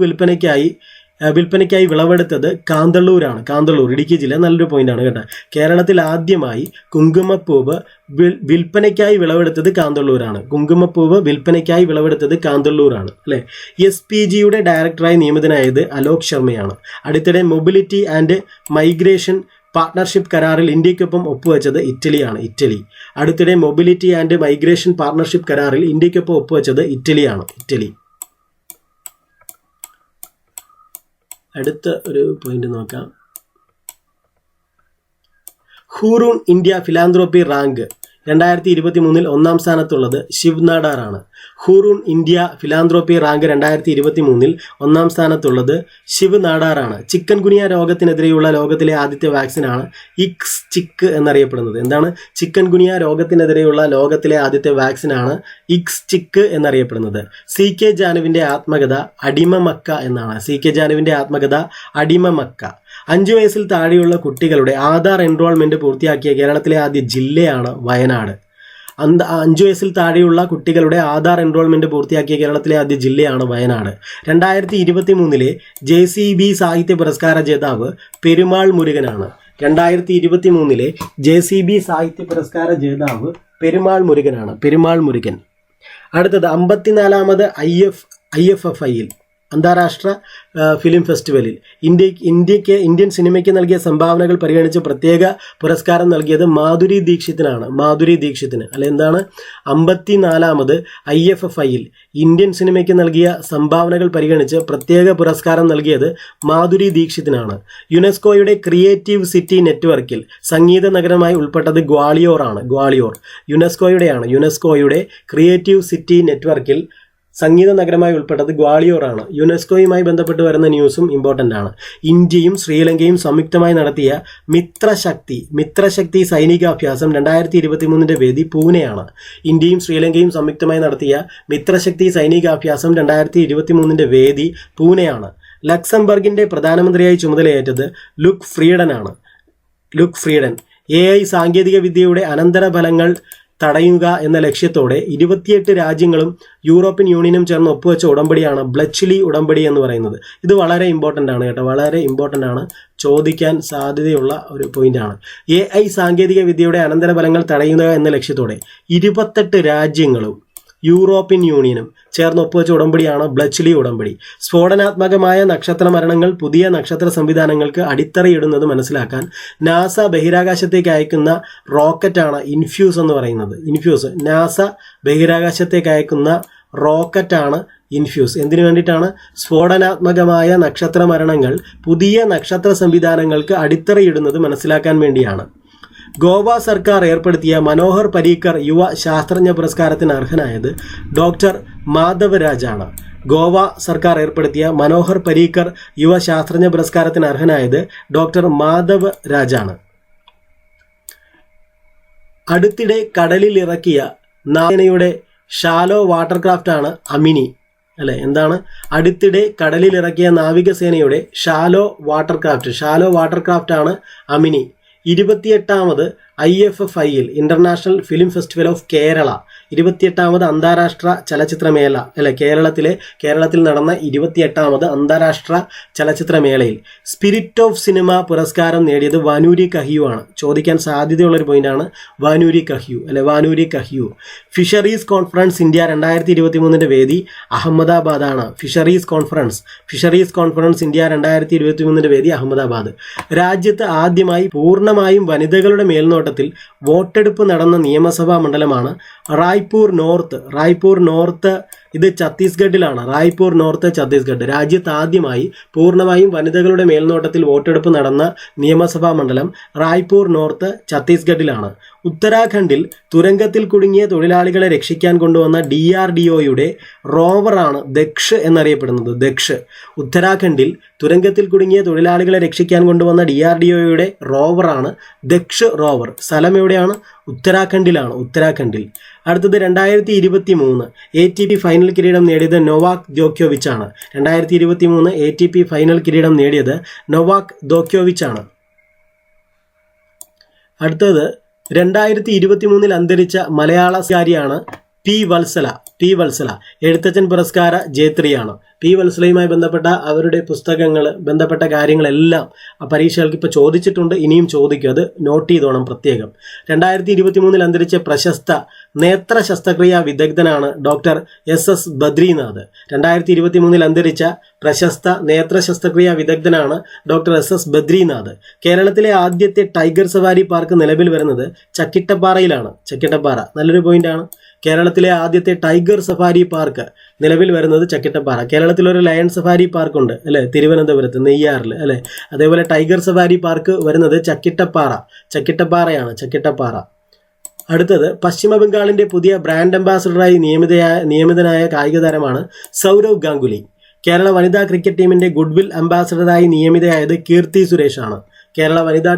വിൽപ്പനയ്ക്കായി വിളവെടുത്തത് കാന്തള്ളൂരാണ്. കാന്തള്ളൂർ, ഇടുക്കി ജില്ല. നല്ലൊരു പോയിന്റാണ് കേട്ടോ. കേരളത്തിൽ ആദ്യമായി കുങ്കുമപ്പൂവ് വിൽപ്പനയ്ക്കായി വിളവെടുത്തത് കാന്തള്ളൂരാണ്. കുങ്കുമപ്പൂവ് വിൽപ്പനയ്ക്കായി വിളവെടുത്തത് കാന്തള്ളൂരാണ്. അല്ലെ, SPGയുടെ ഡയറക്ടറായി നിയമിതനായത് അലോക് ശർമ്മയാണ്. അടുത്തിടെ മൊബിലിറ്റി ആൻഡ് മൈഗ്രേഷൻ പാർട്ണർഷിപ്പ് കരാറിൽ ഇന്ത്യക്കൊപ്പം ഒപ്പുവെച്ചത് ഇറ്റലിയാണ്. അടുത്തിടെ മൊബിലിറ്റി ആൻഡ് മൈഗ്രേഷൻ പാർട്ണർഷിപ്പ് കരാറിൽ ഇന്ത്യക്കൊപ്പം ഒപ്പുവെച്ചത് ഇറ്റലിയാണ്. അടുത്ത ഒരു പോയിന്റ് നോക്കാം. ഹൂറൂൺ ഇന്ത്യ ഫിലാന്ത്രോപ്പി റാങ്ക് 2023 ഒന്നാം സ്ഥാനത്തുള്ളത് ശിവ് നാടാറാണ്. ഹൂറൂൺ ഇന്ത്യ ഫിലാന്ത്രോപ്പി റാങ്ക് 2023 ഒന്നാം സ്ഥാനത്തുള്ളത് ശിവ് നാടാറാണ്. ചിക്കൻ ഗുനിയ രോഗത്തിനെതിരെയുള്ള ലോകത്തിലെ ആദ്യത്തെ വാക്സിനാണ് ഇക്സ് ചിക്ക് എന്നറിയപ്പെടുന്നത്. എന്താണ് ചിക്കൻ ഗുനിയ രോഗത്തിനെതിരെയുള്ള ലോകത്തിലെ ആദ്യത്തെ വാക്സിനാണ് ഇക്സ് ചിക്ക് എന്നറിയപ്പെടുന്നത്. CK ജാനുവിൻ്റെ ആത്മകഥ അടിമമക്ക എന്നാണ്. CK ജാനുവിൻ്റെ ആത്മകഥ അടിമമക്ക. 5 വയസ്സിൽ താഴെയുള്ള കുട്ടികളുടെ ആധാർ എൻറോൾമെന്റ് പൂർത്തിയാക്കിയ കേരളത്തിലെ ആദ്യ ജില്ലയാണ് വയനാട്. 5 വയസ്സിൽ താഴെയുള്ള കുട്ടികളുടെ ആധാർ എൻറോൾമെന്റ് പൂർത്തിയാക്കിയ കേരളത്തിലെ ആദ്യ ജില്ലയാണ് വയനാട്. 2023 JCB സാഹിത്യ പുരസ്കാര ജേതാവ് പെരുമാൾ മുരുകനാണ്. 2023 JCB സാഹിത്യ പുരസ്കാര ജേതാവ് പെരുമാൾ മുരുകൻ. അടുത്തത് 54ാമത് IFFI അന്താരാഷ്ട്ര ഫിലിം ഫെസ്റ്റിവലിൽ ഇന്ത്യൻ സിനിമയ്ക്ക് നൽകിയ സംഭാവനകൾ പരിഗണിച്ച് പ്രത്യേക പുരസ്കാരം നൽകിയത് മാധുരി ദീക്ഷിത്തിന്. അല്ലെ, എന്താണ് 54ാമത് IFFI ഇന്ത്യൻ സിനിമയ്ക്ക് നൽകിയ സംഭാവനകൾ പരിഗണിച്ച് പ്രത്യേക പുരസ്കാരം നൽകിയത് മാധുരി ദീക്ഷിത്തിനാണ്. യുനെസ്കോയുടെ ക്രിയേറ്റീവ് സിറ്റി നെറ്റ്വർക്കിൽ സംഗീത നഗരമായി ഉൾപ്പെട്ടത് ഗ്വാളിയോർ. യുനെസ്കോയുടെ ക്രിയേറ്റീവ് സിറ്റി നെറ്റ്വർക്കിൽ സംഗീത നഗരമായി ഉൾപ്പെട്ടത് ഗ്വാളിയോറാണ്. യുനെസ്കോയുമായി ബന്ധപ്പെട്ട് വരുന്ന ന്യൂസും ഇമ്പോർട്ടൻ്റ് ആണ്. ഇന്ത്യയും ശ്രീലങ്കയും സംയുക്തമായി നടത്തിയ മിത്രശക്തി സൈനികാഭ്യാസം 2023 വേദി പൂനെയാണ്. ഇന്ത്യയും ശ്രീലങ്കയും സംയുക്തമായി നടത്തിയ മിത്രശക്തി സൈനികാഭ്യാസം 2023 വേദി പൂനെയാണ്. ലക്സംബർഗിന്റെ പ്രധാനമന്ത്രിയായി ചുമതലയേറ്റത് ലുക് ഫ്രീഡൻ. AI സാങ്കേതിക വിദ്യയുടെ അനന്തരഫലങ്ങൾ തടയുക എന്ന ലക്ഷ്യത്തോടെ 28 രാജ്യങ്ങളും യൂറോപ്യൻ യൂണിയനും ചേർന്ന് ഒപ്പുവെച്ച ഉടമ്പടിയാണ് ബ്ലച്ച്ലി ഉടമ്പടി എന്ന് പറയുന്നത്. ഇത് വളരെ ഇമ്പോർട്ടൻ്റ് ആണ് കേട്ടോ, വളരെ ഇമ്പോർട്ടൻ്റ് ആണ്, ചോദിക്കാൻ സാധ്യതയുള്ള ഒരു പോയിന്റാണ്. AI സാങ്കേതിക വിദ്യയുടെ അനന്തരഫലങ്ങൾ തടയുക എന്ന ലക്ഷ്യത്തോടെ 28 രാജ്യങ്ങളും യൂറോപ്യൻ യൂണിയനും ചേർന്ന് ഒപ്പുവെച്ച ഉടമ്പടിയാണ് ബ്ലച്ച്ലി ഉടമ്പടി. സ്ഫോടനാത്മകമായ നക്ഷത്ര മരണങ്ങൾ പുതിയ നക്ഷത്ര സംവിധാനങ്ങൾക്ക് അടിത്തറയിടുന്നത് മനസ്സിലാക്കാൻ നാസ ബഹിരാകാശത്തേക്ക് അയക്കുന്ന റോക്കറ്റാണ് ഇൻഫ്യൂസ് എന്ന് പറയുന്നത്. നാസ ബഹിരാകാശത്തേക്ക് അയക്കുന്ന റോക്കറ്റാണ് ഇൻഫ്യൂസ്. എന്തിനു വേണ്ടിയിട്ടാണ്? സ്ഫോടനാത്മകമായ നക്ഷത്ര മരണങ്ങൾ പുതിയ നക്ഷത്ര സംവിധാനങ്ങൾക്ക് അടിത്തറയിടുന്നത് മനസ്സിലാക്കാൻ വേണ്ടിയാണ്. ഗോവ സർക്കാർ ഏർപ്പെടുത്തിയ മനോഹർ പരീക്കർ യുവ ശാസ്ത്രജ്ഞ പുരസ്കാരത്തിന് അർഹനായത് ഡോക്ടർ മാധവ് രാജാണ്. ഗോവ സർക്കാർ ഏർപ്പെടുത്തിയ മനോഹർ പരീക്കർ യുവ ശാസ്ത്രജ്ഞ പുരസ്കാരത്തിന് അർഹനായത് ഡോക്ടർ മാധവ് രാജാണ്. അടുത്തിടെ കടലിൽ ഇറക്കിയ നാവികസേനയുടെ ഷാലോ വാട്ടർക്രാഫ്റ്റാണ് അമിനി. അല്ലെ, എന്താണ്? അടുത്തിടെ കടലിൽ ഇറക്കിയ നാവികസേനയുടെ ഷാലോ വാട്ടർക്രാഫ്റ്റ് ആണ് അമിനി. 28ാമത് IFFI international film festival of Kerala 28ാമത് അന്താരാഷ്ട്ര ചലച്ചിത്രമേള കേരളത്തിൽ നടന്ന 28ാമത് അന്താരാഷ്ട്ര ചലച്ചിത്രമേളയിൽ സ്പിരിറ്റ് ഓഫ് സിനിമ പുരസ്കാരം നേടിയത് വാനൂരി കഹ്യു ആണ്. ചോദിക്കാൻ സാധ്യതയുള്ളൊരു പോയിന്റാണ് വാനൂരി കഹ്യു. ഫിഷറീസ് കോൺഫറൻസ് ഇന്ത്യ 2023 വേദി അഹമ്മദാബാദാണ്. ഫിഷറീസ് കോൺഫറൻസ് ഇന്ത്യ 2023 വേദി അഹമ്മദാബാദ്. രാജ്യത്ത് ആദ്യമായി പൂർണ്ണമായും വനിതകളുടെ മേൽനോട്ടത്തിൽ വോട്ടെടുപ്പ് നടന്ന നിയമസഭാ മണ്ഡലമാണ് റായ്പൂർ നോർത്ത് ഇത് ഛത്തീസ്ഗഡിലാണ്. റായ്പൂർ നോർത്ത് ഛത്തീസ്ഗഡ്. രാജ്യത്ത് ആദ്യമായി പൂർണ്ണമായും വനിതകളുടെ മേൽനോട്ടത്തിൽ വോട്ടെടുപ്പ് നടന്ന നിയമസഭാ മണ്ഡലം റായ്പൂർ നോർത്ത് ഛത്തീസ്ഗഡിലാണ്. ഉത്തരാഖണ്ഡിൽ തുരങ്കത്തിൽ കുടുങ്ങിയ തൊഴിലാളികളെ രക്ഷിക്കാൻ കൊണ്ടുവന്ന DRDOയുടെ റോവറാണ് ദക്ഷ് എന്നറിയപ്പെടുന്നത്. ദക്ഷ്. ഉത്തരാഖണ്ഡിൽ തുരങ്കത്തിൽ കുടുങ്ങിയ തൊഴിലാളികളെ രക്ഷിക്കാൻ കൊണ്ടുവന്ന DRDOയുടെ റോവറാണ് ദക്ഷ് റോവർ. സ്ഥലം എവിടെയാണ്? ഉത്തരാഖണ്ഡിലാണ്. ഉത്തരാഖണ്ഡിൽ. അടുത്തത് 2023 ATP ഫൈനൽ കിരീടം നേടിയത് നൊവാക് ജോക്കോവിച്ച് ആണ്. 2023 ATP ഫൈനൽ കിരീടം നേടിയത് നൊവാക് ജോക്കോവിച്ച് ആണ്. അടുത്തത് 2023 അന്തരിച്ച മലയാളക്കാരിയാണ് പി വത്സല. എഴുത്തച്ഛൻ പുരസ്കാര ജേത്രിയാണ്. പി വത്സലയുമായി ബന്ധപ്പെട്ട അവരുടെ പുസ്തകങ്ങൾ, ബന്ധപ്പെട്ട കാര്യങ്ങളെല്ലാം പരീക്ഷകൾക്ക് ഇപ്പോൾ ചോദിച്ചിട്ടുണ്ട്, ഇനിയും ചോദിക്കും. അത് നോട്ട് ചെയ്തോണം പ്രത്യേകം. 2023 അന്തരിച്ച പ്രശസ്ത നേത്ര ശസ്ത്രക്രിയാ വിദഗ്ധനാണ് ഡോക്ടർ SS ബദ്രിനാഥ്. 2023 അന്തരിച്ച പ്രശസ്ത നേത്ര ശസ്ത്രക്രിയാ വിദഗ്ധനാണ് ഡോക്ടർ SS ബദ്രിനാഥ്. കേരളത്തിലെ ആദ്യത്തെ ടൈഗർ സഫാരി പാർക്ക് നിലവിൽ വരുന്നത് ചക്കിട്ടപ്പാറയിലാണ്. ചക്കിട്ടപ്പാറ നല്ലൊരു പോയിന്റാണ്. കേരളത്തിലെ ആദ്യത്തെ ടൈഗർ സഫാരി പാർക്ക് നിലവിൽ വരുന്നത് ചക്കിട്ടപ്പാറ. കേരളത്തിലൊരു ലയൺ സഫാരി പാർക്ക് ഉണ്ട് അല്ലേ, തിരുവനന്തപുരത്ത് നെയ്യാറിൽ അല്ലേ. അതേപോലെ ടൈഗർ സഫാരി പാർക്ക് വരുന്നത് ചക്കിട്ടപ്പാറയാണ്. ചക്കിട്ടപ്പാറ. അടുത്തത് പശ്ചിമ ബംഗാളിന്റെ പുതിയ ബ്രാൻഡ് അംബാസഡറായി നിയമിതനായ കായിക താരമാണ് സൗരവ് ഗാംഗുലി. കേരള വനിതാ ക്രിക്കറ്റ് ടീമിന്റെ ഗുഡ്വിൽ അംബാസഡറായി നിയമിതയായത് കീർത്തി സുരേഷ് ആണ്. കേരള വനിതാ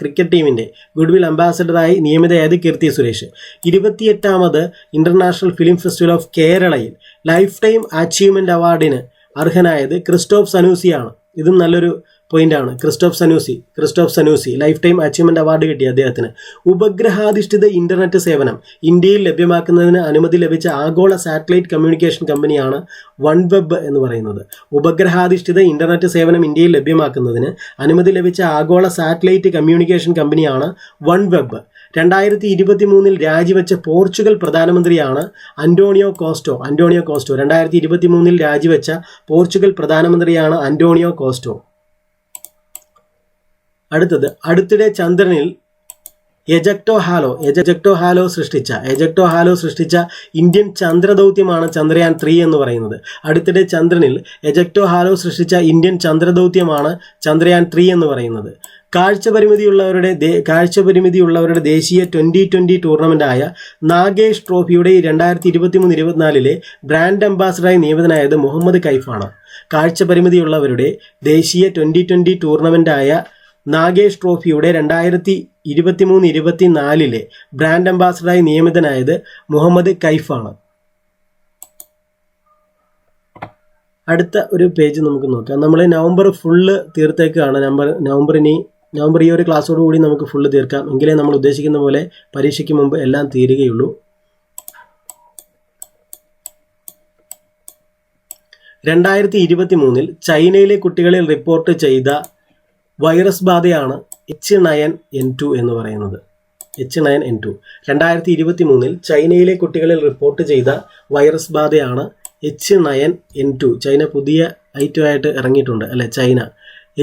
ക്രിക്കറ്റ് ടീമിന്റെ ഗുഡ്വിൽ അംബാസഡറായി നിയമിതയായത് കീർത്തി സുരേഷ്. 28ാമത് ഇന്റർനാഷണൽ ഫിലിം ഫെസ്റ്റിവൽ ഓഫ് കേരളയിൽ ലൈഫ് ടൈം അച്ചീവ്മെന്റ് അവാർഡിന് അർഹനായത് ക്രിസ്റ്റോഫ് സനൂസിയാണ്. ഇതും നല്ലൊരു പോയിന്റാണ്. Krzysztof Zanussi lifetime achievement award കിട്ടി അദ്ദേഹത്തിന്. ഉപഗ്രഹാധിഷ്ഠിത ഇന്റർനെറ്റ് സേവനം ഇന്ത്യയിൽ ലഭ്യമാക്കുന്നതിന് അനുമതി ലഭിച്ച ആഗോള സാറ്റലൈറ്റ് കമ്മ്യൂണിക്കേഷൻ കമ്പനിയാണ് വൺവെബ് എന്ന് പറയുന്നത്. ഉപഗ്രഹാധിഷ്ഠിത ഇന്റർനെറ്റ് സേവനം ഇന്ത്യയിൽ ലഭ്യമാക്കുന്നതിന് അനുമതി ലഭിച്ച ആഗോള സാറ്റലൈറ്റ് കമ്മ്യൂണിക്കേഷൻ കമ്പനിയാണ് വൺവെബ്. 2023 രാജിവെച്ച പോർച്ചുഗൽ പ്രധാനമന്ത്രിയാണ് അന്റോണിയോ കോസ്റ്റോ. 2023 രാജിവെച്ച പോർച്ചുഗൽ പ്രധാനമന്ത്രിയാണ് അന്റോണിയോ കോസ്റ്റോ. അടുത്തിടെ ചന്ദ്രനിൽ എജക്ടോ ഹാലോ സൃഷ്ടിച്ച ഇന്ത്യൻ ചന്ദ്രദൗത്യമാണ് ചന്ദ്രയാൻ 3 എന്ന് പറയുന്നത്. അടുത്തിടെ ചന്ദ്രനിൽ എജക്ടോ ഹാലോ സൃഷ്ടിച്ച ഇന്ത്യൻ ചന്ദ്രദൗത്യമാണ് ചന്ദ്രയാൻ 3 എന്ന് പറയുന്നത്. കാഴ്ചപരിമിതിയുള്ളവരുടെ ദേശീയ 2020 ടൂർണമെന്റായ നാഗേഷ് ട്രോഫിയുടെ 2023-24 ബ്രാൻഡ് അംബാസഡറായി നിയമിതനായത് മുഹമ്മദ് കൈഫാണ്. കാഴ്ചപരിമിതിയുള്ളവരുടെ ദേശീയ 2020 ടൂർണമെന്റായ നാഗേഷ് ട്രോഫിയുടെ 2023-24 ബ്രാൻഡ് അംബാസഡറായി നിയമിതനായത് മുഹമ്മദ് കൈഫാണ്. അടുത്ത ഒരു പേജ് നമുക്ക് നോക്കാം. നമ്മൾ നവംബർ ഫുള്ള് തീർത്തേക്കാണ്. നവംബർ ഈ ഒരു ക്ലാസ്സോടുകൂടി നമുക്ക് ഫുള്ള് തീർക്കാം. എങ്കിലേ നമ്മൾ ഉദ്ദേശിക്കുന്ന പോലെ പരീക്ഷയ്ക്ക് മുമ്പ് എല്ലാം തീരുകയുള്ളൂ. 2023 ചൈനയിലെ കുട്ടികളിൽ റിപ്പോർട്ട് ചെയ്ത വൈറസ് ബാധയാണ് H9N2 എന്ന് പറയുന്നത്. H9N2 2023 ചൈനയിലെ കുട്ടികളിൽ റിപ്പോർട്ട് ചെയ്ത വൈറസ് ബാധയാണ് H9N2. ചൈന പുതിയ ഐറ്റമായിട്ട് ഇറങ്ങിയിട്ടുണ്ട് അല്ലെ, ചൈന.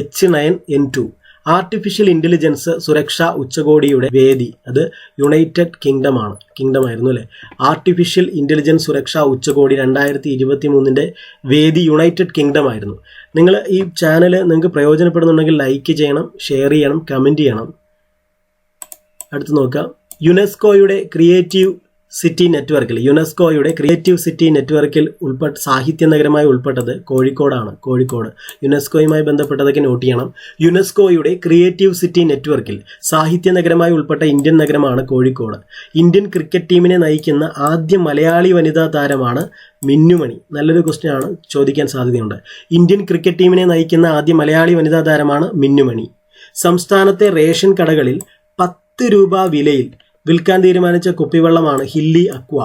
H9N2. ആർട്ടിഫിഷ്യൽ ഇന്റലിജൻസ് സുരക്ഷാ ഉച്ചകോടിയുടെ വേദി അത് യുണൈറ്റഡ് കിങ്ഡമായിരുന്നു അല്ലേ. ആർട്ടിഫിഷ്യൽ ഇന്റലിജൻസ് സുരക്ഷാ ഉച്ചകോടി 2023 വേദി യുണൈറ്റഡ് കിങ്ഡം ആയിരുന്നു. നിങ്ങൾ ഈ ചാനൽ നിങ്ങൾക്ക് പ്രയോജനപ്പെടുന്നുണ്ടെങ്കിൽ ലൈക്ക് ചെയ്യണം, ഷെയർ ചെയ്യണം, കമൻറ്റ് ചെയ്യണം. അടുത്ത് നോക്കാം. യുനെസ്കോയുടെ ക്രിയേറ്റീവ് സിറ്റി നെറ്റ്വർക്കിൽ സാഹിത്യ നഗരമായി ഉൾപ്പെട്ടത് കോഴിക്കോടാണ്. യുനെസ്കോയുമായി ബന്ധപ്പെട്ടതൊക്കെ നോട്ട് ചെയ്യണം. യുനെസ്കോയുടെ ക്രിയേറ്റീവ് സിറ്റി നെറ്റ്വർക്കിൽ സാഹിത്യ നഗരമായി ഉൾപ്പെട്ട ഇന്ത്യൻ നഗരമാണ് കോഴിക്കോട്. ഇന്ത്യൻ ക്രിക്കറ്റ് ടീമിനെ നയിക്കുന്ന ആദ്യ മലയാളി വനിതാ താരമാണ് മിന്നുമണി. നല്ലൊരു ക്വസ്റ്റ്യൻ ആണ്, ചോദിക്കാൻ സാധ്യതയുണ്ട്. ഇന്ത്യൻ ക്രിക്കറ്റ് ടീമിനെ നയിക്കുന്ന ആദ്യ മലയാളി വനിതാ താരമാണ് മിന്നുമണി. സംസ്ഥാനത്തെ റേഷൻ കടകളിൽ 10 രൂപ വിലയിൽ വിൽക്കാൻ തീരുമാനിച്ച കുപ്പിവെള്ളമാണ് ഹില്ലി അക്വ.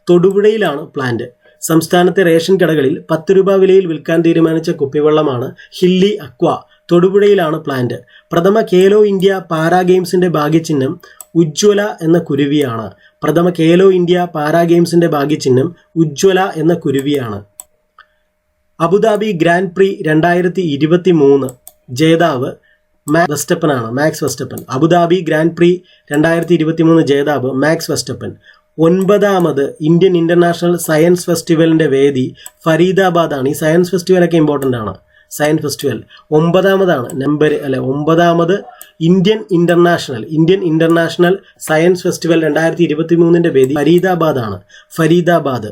തൊടുപുഴയിലാണ് പ്ലാന്റ്. സംസ്ഥാനത്തെ റേഷൻ കടകളിൽ 10 രൂപ വിലയിൽ വിൽക്കാൻ തീരുമാനിച്ച കുപ്പിവെള്ളമാണ് ഹില്ലി അക്വ. തൊടുപുഴയിലാണ് പ്ലാന്റ്. പ്രഥമ ഖേലോ ഇന്ത്യ പാരാ ഗെയിംസിന്റെ ഭാഗ്യചിഹ്നം ഉജ്ജ്വല എന്ന കുരുവിയാണ്. ഉജ്ജ്വല എന്ന കുരുവിയാണ്. അബുദാബി ഗ്രാൻഡ് പ്രി 2023 ജേതാവ് Max Verstappen. Abu Dhabi grand prix 2023 ജേതാവ് മാക്സ് വെസ്റ്റപ്പൻ. 9ാമത് ഇന്ത്യൻ ഇൻ്റർനാഷണൽ സയൻസ് ഫെസ്റ്റിവലിൻ്റെ വേദി ഫരീദാബാദാണ്. ഈ സയൻസ് ഫെസ്റ്റിവലൊക്കെ ഇമ്പോർട്ടൻ്റ് ആണ്. സയൻസ് ഫെസ്റ്റിവൽ 9ാമതാണ് ഒമ്പതാമത് ഇന്ത്യൻ ഇൻ്റർനാഷണൽ സയൻസ് ഫെസ്റ്റിവൽ 2023 വേദി Faridabad.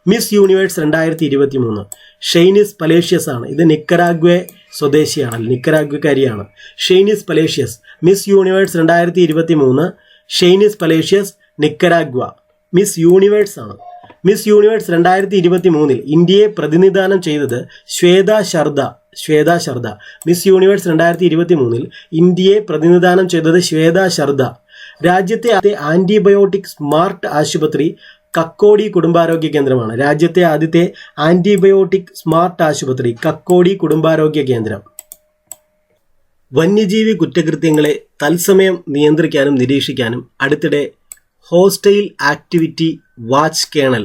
Miss Universe 2023 Sheynnis Palacios ആണ്. ഇത് നിക്കരാഗ്വേ സ്വദേശിയാണ്, നിക്കരാഗ്വക്കാരിയാണ്. Sheynnis Palacios. Miss Universe 2023 Sheynnis Palacios, Nicaragua. Miss Universe ആണ്. മിസ് യൂണിവേഴ്സ് 2023 ഇന്ത്യയെ പ്രതിനിധാനം ചെയ്തത് ശ്വേതാ ശർദ. മിസ് യൂണിവേഴ്സ് 2023 ഇന്ത്യയെ പ്രതിനിധാനം ചെയ്തത് ശ്വേതാ ശർദ. രാജ്യത്തെ ആന്റിബയോട്ടിക് സ്മാർട്ട് ആശുപത്രി കക്കോടി കുടുംബാരോഗ്യ കേന്ദ്രമാണ്. രാജ്യത്തെ ആദ്യത്തെ ആന്റിബയോട്ടിക് സ്മാർട്ട് ആശുപത്രി കക്കോടി കുടുംബാരോഗ്യ കേന്ദ്രം. വന്യജീവി കുറ്റകൃത്യങ്ങളെ തത്സമയം നിയന്ത്രിക്കാനും നിരീക്ഷിക്കാനും അടുത്തിടെ ഹോസ്റ്റൈൽ ആക്ടിവിറ്റി വാച്ച് കേണൽ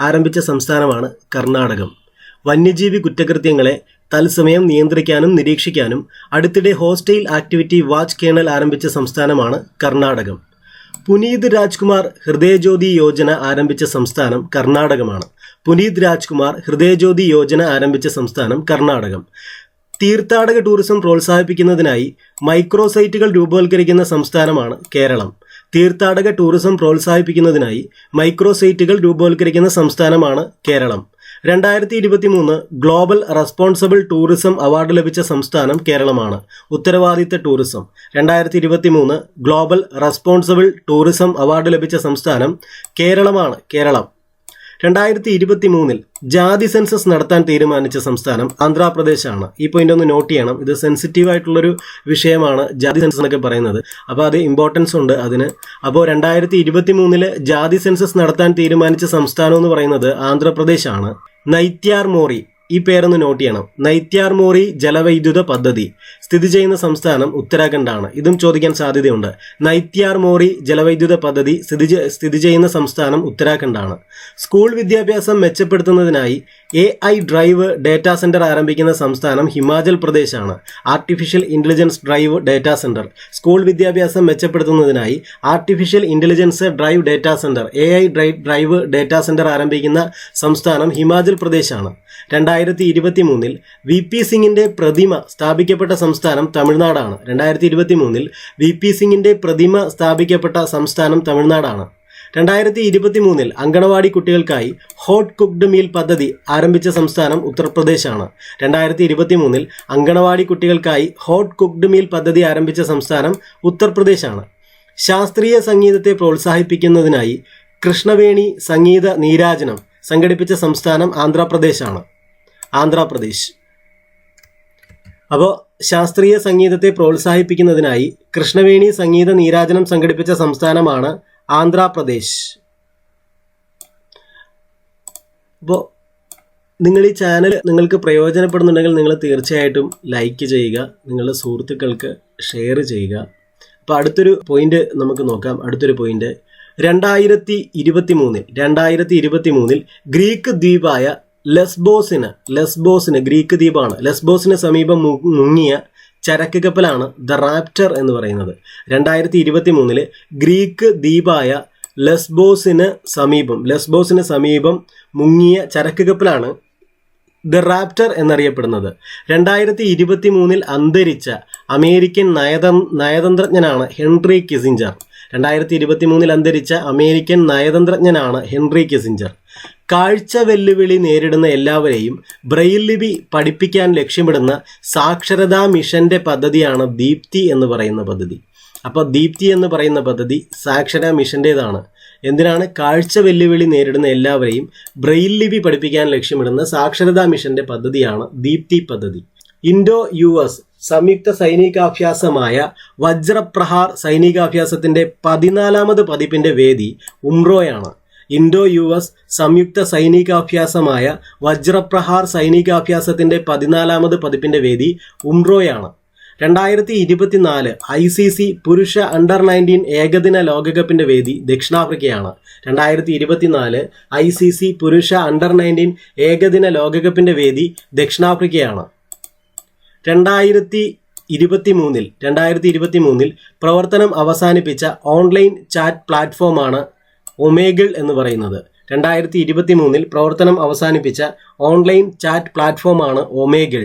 ആരംഭിച്ച സംസ്ഥാനമാണ് കർണാടകം. വന്യജീവി കുറ്റകൃത്യങ്ങളെ തത്സമയം നിയന്ത്രിക്കാനും നിരീക്ഷിക്കാനും അടുത്തിടെ ഹോസ്റ്റൈൽ ആക്ടിവിറ്റി വാച്ച് കേണൽ ആരംഭിച്ച സംസ്ഥാനമാണ് കർണാടകം. പുനീത് രാജ്കുമാർ ഹൃദയജ്യോതി യോജന ആരംഭിച്ച സംസ്ഥാനം കർണാടകമാണ്. തീർത്ഥാടക ടൂറിസം പ്രോത്സാഹിപ്പിക്കുന്നതിനായി മൈക്രോ സൈറ്റുകൾ രൂപവൽക്കരിക്കുന്ന സംസ്ഥാനമാണ് Kerala. 2023 global responsible tourism award ലഭിച്ച സംസ്ഥാനം കേരളമാണ്. ഉത്തരവാദിത്ത tourism. 2023 global responsible tourism award ലഭിച്ച സംസ്ഥാനം കേരളമാണ്. 2023 ജാതി സെൻസസ് നടത്താൻ തീരുമാനിച്ച സംസ്ഥാനം ആന്ധ്രാപ്രദേശാണ്. ഈ പോയിന്റ് ഒന്ന് നോട്ട് ചെയ്യണം. ഇത് സെൻസിറ്റീവ് ആയിട്ടുള്ളൊരു വിഷയമാണ് ജാതി സെൻസസ് എന്നൊക്കെ പറയുന്നത്. അപ്പോൾ അത് ഇമ്പോർട്ടൻസ് ഉണ്ട് അതിന്. അപ്പോൾ 2023 ജാതി സെൻസസ് നടത്താൻ തീരുമാനിച്ച സംസ്ഥാനം എന്ന് പറയുന്നത് ആന്ധ്രാപ്രദേശാണ്. നൈത്യാർ മോറി, ഈ പേരൊന്ന് നോട്ട് ചെയ്യണം. നൈത്യാർ മോറി ജലവൈദ്യുത പദ്ധതി സ്ഥിതി ചെയ്യുന്ന സംസ്ഥാനം ഉത്തരാഖണ്ഡാണ്. ഇതും ചോദിക്കാൻ സാധ്യതയുണ്ട്. നൈത്യാർ മോറി ജലവൈദ്യുത പദ്ധതി സ്ഥിതി ചെയ്യുന്ന സംസ്ഥാനം ഉത്തരാഖണ്ഡാണ്. സ്കൂൾ വിദ്യാഭ്യാസം മെച്ചപ്പെടുത്തുന്നതിനായി AI ഡ്രൈവ് ഡേറ്റാ സെന്റർ ആരംഭിക്കുന്ന സംസ്ഥാനം ഹിമാചൽ പ്രദേശാണ്. Artificial intelligence drive data centre. School വിദ്യാഭ്യാസം മെച്ചപ്പെടുത്തുന്നതിനായി artificial intelligence drive data centre AI drive data centre ആരംഭിക്കുന്ന സംസ്ഥാനം ഹിമാചൽ പ്രദേശാണ്. 2023 VP സിംഗിന്റെ പ്രതിമ സ്ഥാപിക്കപ്പെട്ട സംസ്ഥാനം തമിഴ്നാടാണ്. 2023 VP സിംഗിന്റെ പ്രതിമ സ്ഥാപിക്കപ്പെട്ട സംസ്ഥാനം തമിഴ്നാടാണ്. 2023 അങ്കണവാടി കുട്ടികൾക്കായി ഹോട്ട് കുക്ക്ഡ് മീൽ പദ്ധതി ആരംഭിച്ച സംസ്ഥാനം ഉത്തർപ്രദേശാണ്. 2023 അങ്കണവാടി കുട്ടികൾക്കായി ഹോട്ട് കുക്ക്ഡ് മീൽ പദ്ധതി ആരംഭിച്ച സംസ്ഥാനം ഉത്തർപ്രദേശാണ്. ശാസ്ത്രീയ സംഗീതത്തെ പ്രോത്സാഹിപ്പിക്കുന്നതിനായി കൃഷ്ണവേണി സംഗീത നീരാജനം സംഘടിപ്പിച്ച സംസ്ഥാനം ആന്ധ്രാപ്രദേശാണ്. അപ്പോൾ ശാസ്ത്രീയ സംഗീതത്തെ പ്രോത്സാഹിപ്പിക്കുന്നതിനായി കൃഷ്ണവേണി സംഗീത നീരാജനം സംഘടിപ്പിച്ച സംസ്ഥാനമാണ് ആന്ധ്രാപ്രദേശ്. അപ്പോൾ നിങ്ങൾ ഈ ചാനൽ നിങ്ങൾക്ക് പ്രയോജനപ്പെടുന്നുണ്ടെങ്കിൽ നിങ്ങൾ തീർച്ചയായിട്ടും ലൈക്ക് ചെയ്യുക, നിങ്ങളുടെ സുഹൃത്തുക്കൾക്ക് ഷെയർ ചെയ്യുക. അപ്പോൾ അടുത്തൊരു പോയിന്റ് നമുക്ക് നോക്കാം. അടുത്തൊരു പോയിന്റ് 2023 ഗ്രീക്ക് ദ്വീപായ ലെസ്ബോസിന് ഗ്രീക്ക് ദ്വീപാണ്. ലെസ്ബോസിന് സമീപം മുങ്ങിയ ചരക്ക് കപ്പലാണ് ദ റാപ്റ്റർ എന്ന് പറയുന്നത്. 2023 ഗ്രീക്ക് ദ്വീപായ ലെസ്ബോസിന് സമീപം മുങ്ങിയ ചരക്ക് കപ്പലാണ് ദ റാപ്റ്റർ എന്നറിയപ്പെടുന്നത്. 2023 അന്തരിച്ച അമേരിക്കൻ നയതന്ത്രജ്ഞനാണ് ഹെൻറി കിസിഞ്ചർ. 2023 അന്തരിച്ച അമേരിക്കൻ നയതന്ത്രജ്ഞനാണ് ഹെൻറി കിസിഞ്ചർ. കാഴ്ച വെല്ലുവിളി നേരിടുന്ന എല്ലാവരെയും ബ്രെയിൽ ലിപി പഠിപ്പിക്കാൻ ലക്ഷ്യമിടുന്ന സാക്ഷരതാ മിഷന്റെ പദ്ധതിയാണ് ദീപ്തി എന്ന് പറയുന്ന പദ്ധതി. അപ്പോൾ ദീപ്തി എന്ന് പറയുന്ന പദ്ധതി സാക്ഷരതാ മിഷൻ്റേതാണ്. എന്തിനാണ്? കാഴ്ച വെല്ലുവിളി നേരിടുന്ന എല്ലാവരെയും ബ്രെയിൽ ലിപി പഠിപ്പിക്കാൻ ലക്ഷ്യമിടുന്ന സാക്ഷരതാ മിഷന്റെ പദ്ധതിയാണ് ദീപ്തി പദ്ധതി. ഇൻഡോ US സംയുക്ത സൈനികാഭ്യാസമായ വജ്രപ്രഹാർ സൈനികാഭ്യാസത്തിന്റെ 14ാമത് പതിപ്പിന്റെ വേദി ഉംറോയാണ്. ഇൻഡോ US സംയുക്ത സൈനികാഭ്യാസമായ വജ്രപ്രഹാർ സൈനികാഭ്യാസത്തിന്റെ 14ാമത് പതിപ്പിന്റെ വേദി ഉംറോയാണ്. 2024 ICC പുരുഷ അണ്ടർ-19 ഏകദിന ലോകകപ്പിന്റെ വേദി ദക്ഷിണാഫ്രിക്കയാണ്. 2024 ICC പുരുഷ അണ്ടർ-19 ഏകദിന ലോകകപ്പിന്റെ വേദി ദക്ഷിണാഫ്രിക്കയാണ്. 2023 പ്രവർത്തനം അവസാനിപ്പിച്ച ഓൺലൈൻ ചാറ്റ് പ്ലാറ്റ്ഫോമാണ് ഒമേഗിൾ എന്ന് പറയുന്നത്. 2023 പ്രവർത്തനം അവസാനിപ്പിച്ച ഓൺലൈൻ ചാറ്റ് പ്ലാറ്റ്ഫോമാണ് ഒമേഗിൾ.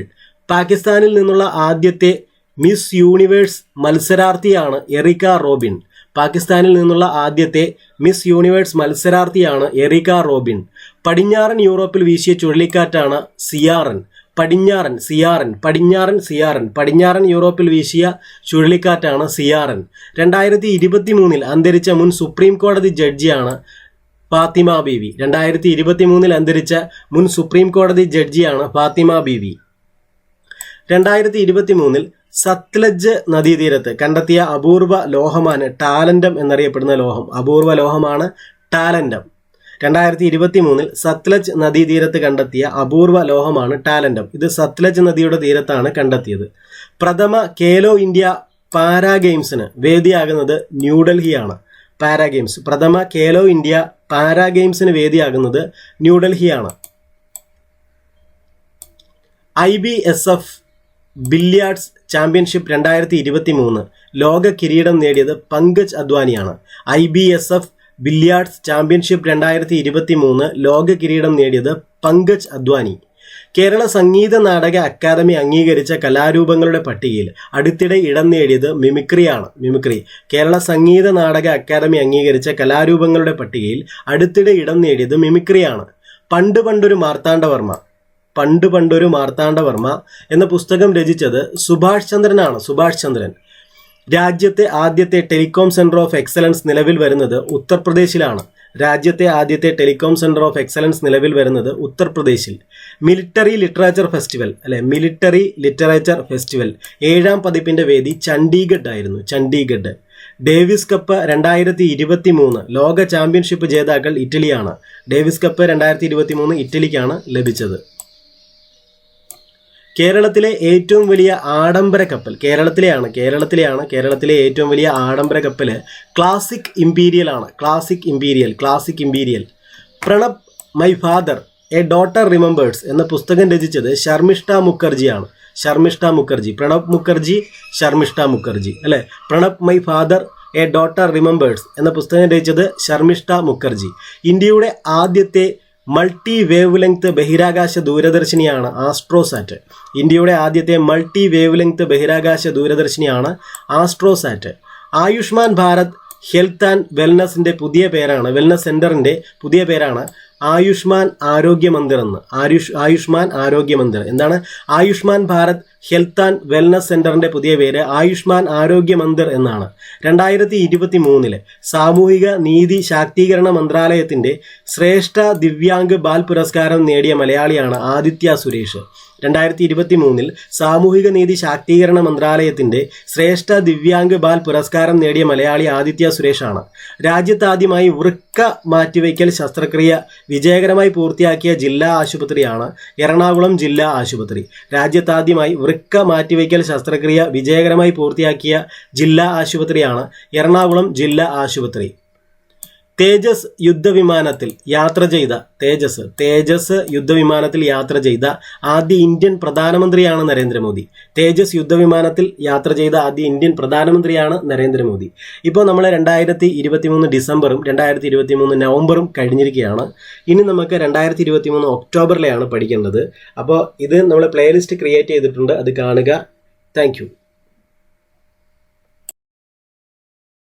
പാകിസ്ഥാനിൽ നിന്നുള്ള ആദ്യത്തെ മിസ് യൂണിവേഴ്സ് മത്സരാർത്ഥിയാണ് എറിക്ക റോബിൻ. പാകിസ്ഥാനിൽ നിന്നുള്ള ആദ്യത്തെ മിസ് യൂണിവേഴ്സ് മത്സരാർത്ഥിയാണ് എറിക്ക റോബിൻ. പടിഞ്ഞാറൻ യൂറോപ്പിൽ വീശിയ ചുഴലിക്കാറ്റാണ് സിയാറൻ. പടിഞ്ഞാറൻ യൂറോപ്പിൽ വീശിയ ചുഴലിക്കാറ്റാണ് സിയാറൻ. 2023 അന്തരിച്ച മുൻ സുപ്രീം കോടതി ജഡ്ജിയാണ് ഫാത്തിമ ബീവി. 2023 അന്തരിച്ച മുൻ സുപ്രീം കോടതി ജഡ്ജിയാണ് ഫാത്തിമ ബീവി. 2023 സത്ലജ് നദീതീരത്ത് കണ്ടെത്തിയ അപൂർവ ലോഹമാണ് ടാലന്റം എന്നറിയപ്പെടുന്ന ലോഹം. അപൂർവ ലോഹമാണ് ടാലന്റം. 2023 സത്ലജ് നദീതീരത്ത് കണ്ടെത്തിയ അപൂർവ ലോഹമാണ് ടാലന്റം. ഇത് സത്ലജ് നദിയുടെ തീരത്താണ് കണ്ടെത്തിയത്. പ്രഥമ ഖേലോ ഇന്ത്യ പാരാ ഗെയിംസിന് വേദിയാകുന്നത് ന്യൂഡൽഹിയാണ്. പ്രഥമ ഖേലോ ഇന്ത്യ പാരാ ഗെയിംസിന് വേദിയാകുന്നത് ന്യൂഡൽഹിയാണ്. IBSF ബില്യാർഡ്സ് ചാമ്പ്യൻഷിപ്പ് 2023 ലോക കിരീടം നേടിയത് പങ്കജ് അദ്വാനിയാണ്. IBSF ബില്യാർഡ്സ് ചാമ്പ്യൻഷിപ്പ് 2023 ലോക കിരീടം നേടിയത് പങ്കജ് അദ്വാനി. കേരള സംഗീത നാടക അക്കാദമി അംഗീകരിച്ച കലാരൂപങ്ങളുടെ പട്ടികയിൽ അടുത്തിടെ ഇടം നേടിയത് മിമിക്രിയാണ്. കേരള സംഗീത നാടക അക്കാദമി അംഗീകരിച്ച കലാരൂപങ്ങളുടെ പട്ടികയിൽ അടുത്തിടെ ഇടം നേടിയത് മിമിക്രിയാണ്. പണ്ട് പണ്ടൊരു മാർത്താണ്ഡവർമ്മ എന്ന പുസ്തകം രചിച്ചത് സുഭാഷ് ചന്ദ്രൻ. രാജ്യത്തെ ആദ്യത്തെ ടെലികോം സെന്റർ ഓഫ് എക്സലൻസ് നിലവിൽ വരുന്നത് ഉത്തർപ്രദേശിലാണ്. മിലിറ്ററി ലിറ്ററേച്ചർ ഫെസ്റ്റിവൽ 7ാം പതിപ്പിന്റെ വേദി ചണ്ഡീഗഡ് ആയിരുന്നു. ഡേവിസ് കപ്പ് 2023 ലോക ചാമ്പ്യൻഷിപ്പ് ജേതാക്കൾ ഇറ്റലിയാണ്. ഡേവിസ് കപ്പ് 2023 ഇറ്റലിക്കാണ് ലഭിച്ചത്. കേരളത്തിലെ ഏറ്റവും വലിയ ആഡംബര കപ്പൽ കേരളത്തിലെ ഏറ്റവും വലിയ ആഡംബര കപ്പൽ classic imperial. Pranab my father A daughter remembers എന്ന പുസ്തകം രചിച്ചത് Sharmishtha Mukherjee. Pranab my father A daughter remembers എന്ന പുസ്തകം രചിച്ചത് ശർമിഷ്ഠ മുഖർജി. ഇന്ത്യയുടെ ആദ്യത്തെ മൾട്ടി വേവ് ലെങ്ത് ബഹിരാകാശ ദൂരദർശിനിയാണ് ആസ്ട്രോസാറ്റ്. ആയുഷ്മാൻ ഭാരത് ഹെൽത്ത് ആൻഡ് വെൽനസിന്റെ വെൽനസ് സെന്ററിന്റെ പുതിയ പേരാണ് ആയുഷ്മാൻ ആരോഗ്യ മന്ദിർ. എന്താണ് Ayushman Bharat health and wellness സെന്ററിന്റെ പുതിയ പേര് ആയുഷ്മാൻ ആരോഗ്യ മന്ദിർ എന്നാണ്. 2023 സാമൂഹിക നീതി ശാക്തീകരണ മന്ത്രാലയത്തിന്റെ ശ്രേഷ്ഠ ദിവ്യാംഗ് ബാൽ പുരസ്കാരം നേടിയ മലയാളിയാണ് ആദിത്യ സുരേഷ്. 2023 സാമൂഹിക നീതി ശാക്തീകരണ മന്ത്രാലയത്തിന്റെ ശ്രേഷ്ഠ ദിവ്യാംഗ് ബാൽ പുരസ്കാരം നേടിയ മലയാളി ആദിത്യ സുരേഷാണ്. രാജ്യത്താദ്യമായി വൃക്ക മാറ്റിവയ്ക്കൽ ശസ്ത്രക്രിയ വിജയകരമായി പൂർത്തിയാക്കിയ ജില്ലാ ആശുപത്രിയാണ് എറണാകുളം ജില്ലാ ആശുപത്രി. രാജ്യത്താദ്യമായി വൃക്ക മാറ്റിവയ്ക്കൽ ശസ്ത്രക്രിയ വിജയകരമായി പൂർത്തിയാക്കിയ ജില്ലാ ആശുപത്രിയാണ് എറണാകുളം ജില്ലാ ആശുപത്രി. തേജസ് യുദ്ധവിമാനത്തിൽ യാത്ര ചെയ്ത ആദ്യ ഇന്ത്യൻ പ്രധാനമന്ത്രിയാണ് നരേന്ദ്രമോദി. ഇപ്പോൾ നമ്മൾ 2023 ഡിസംബറും 2023 നവംബറും കഴിഞ്ഞിരിക്കുകയാണ്. ഇനി നമുക്ക് 2023 ഒക്ടോബറിലെയാണ് പഠിക്കേണ്ടത്. അപ്പോൾ ഇത് നമ്മൾ പ്ലേലിസ്റ്റ് ക്രിയേറ്റ് ചെയ്തിട്ടുണ്ട്, അത് കാണുക. താങ്ക്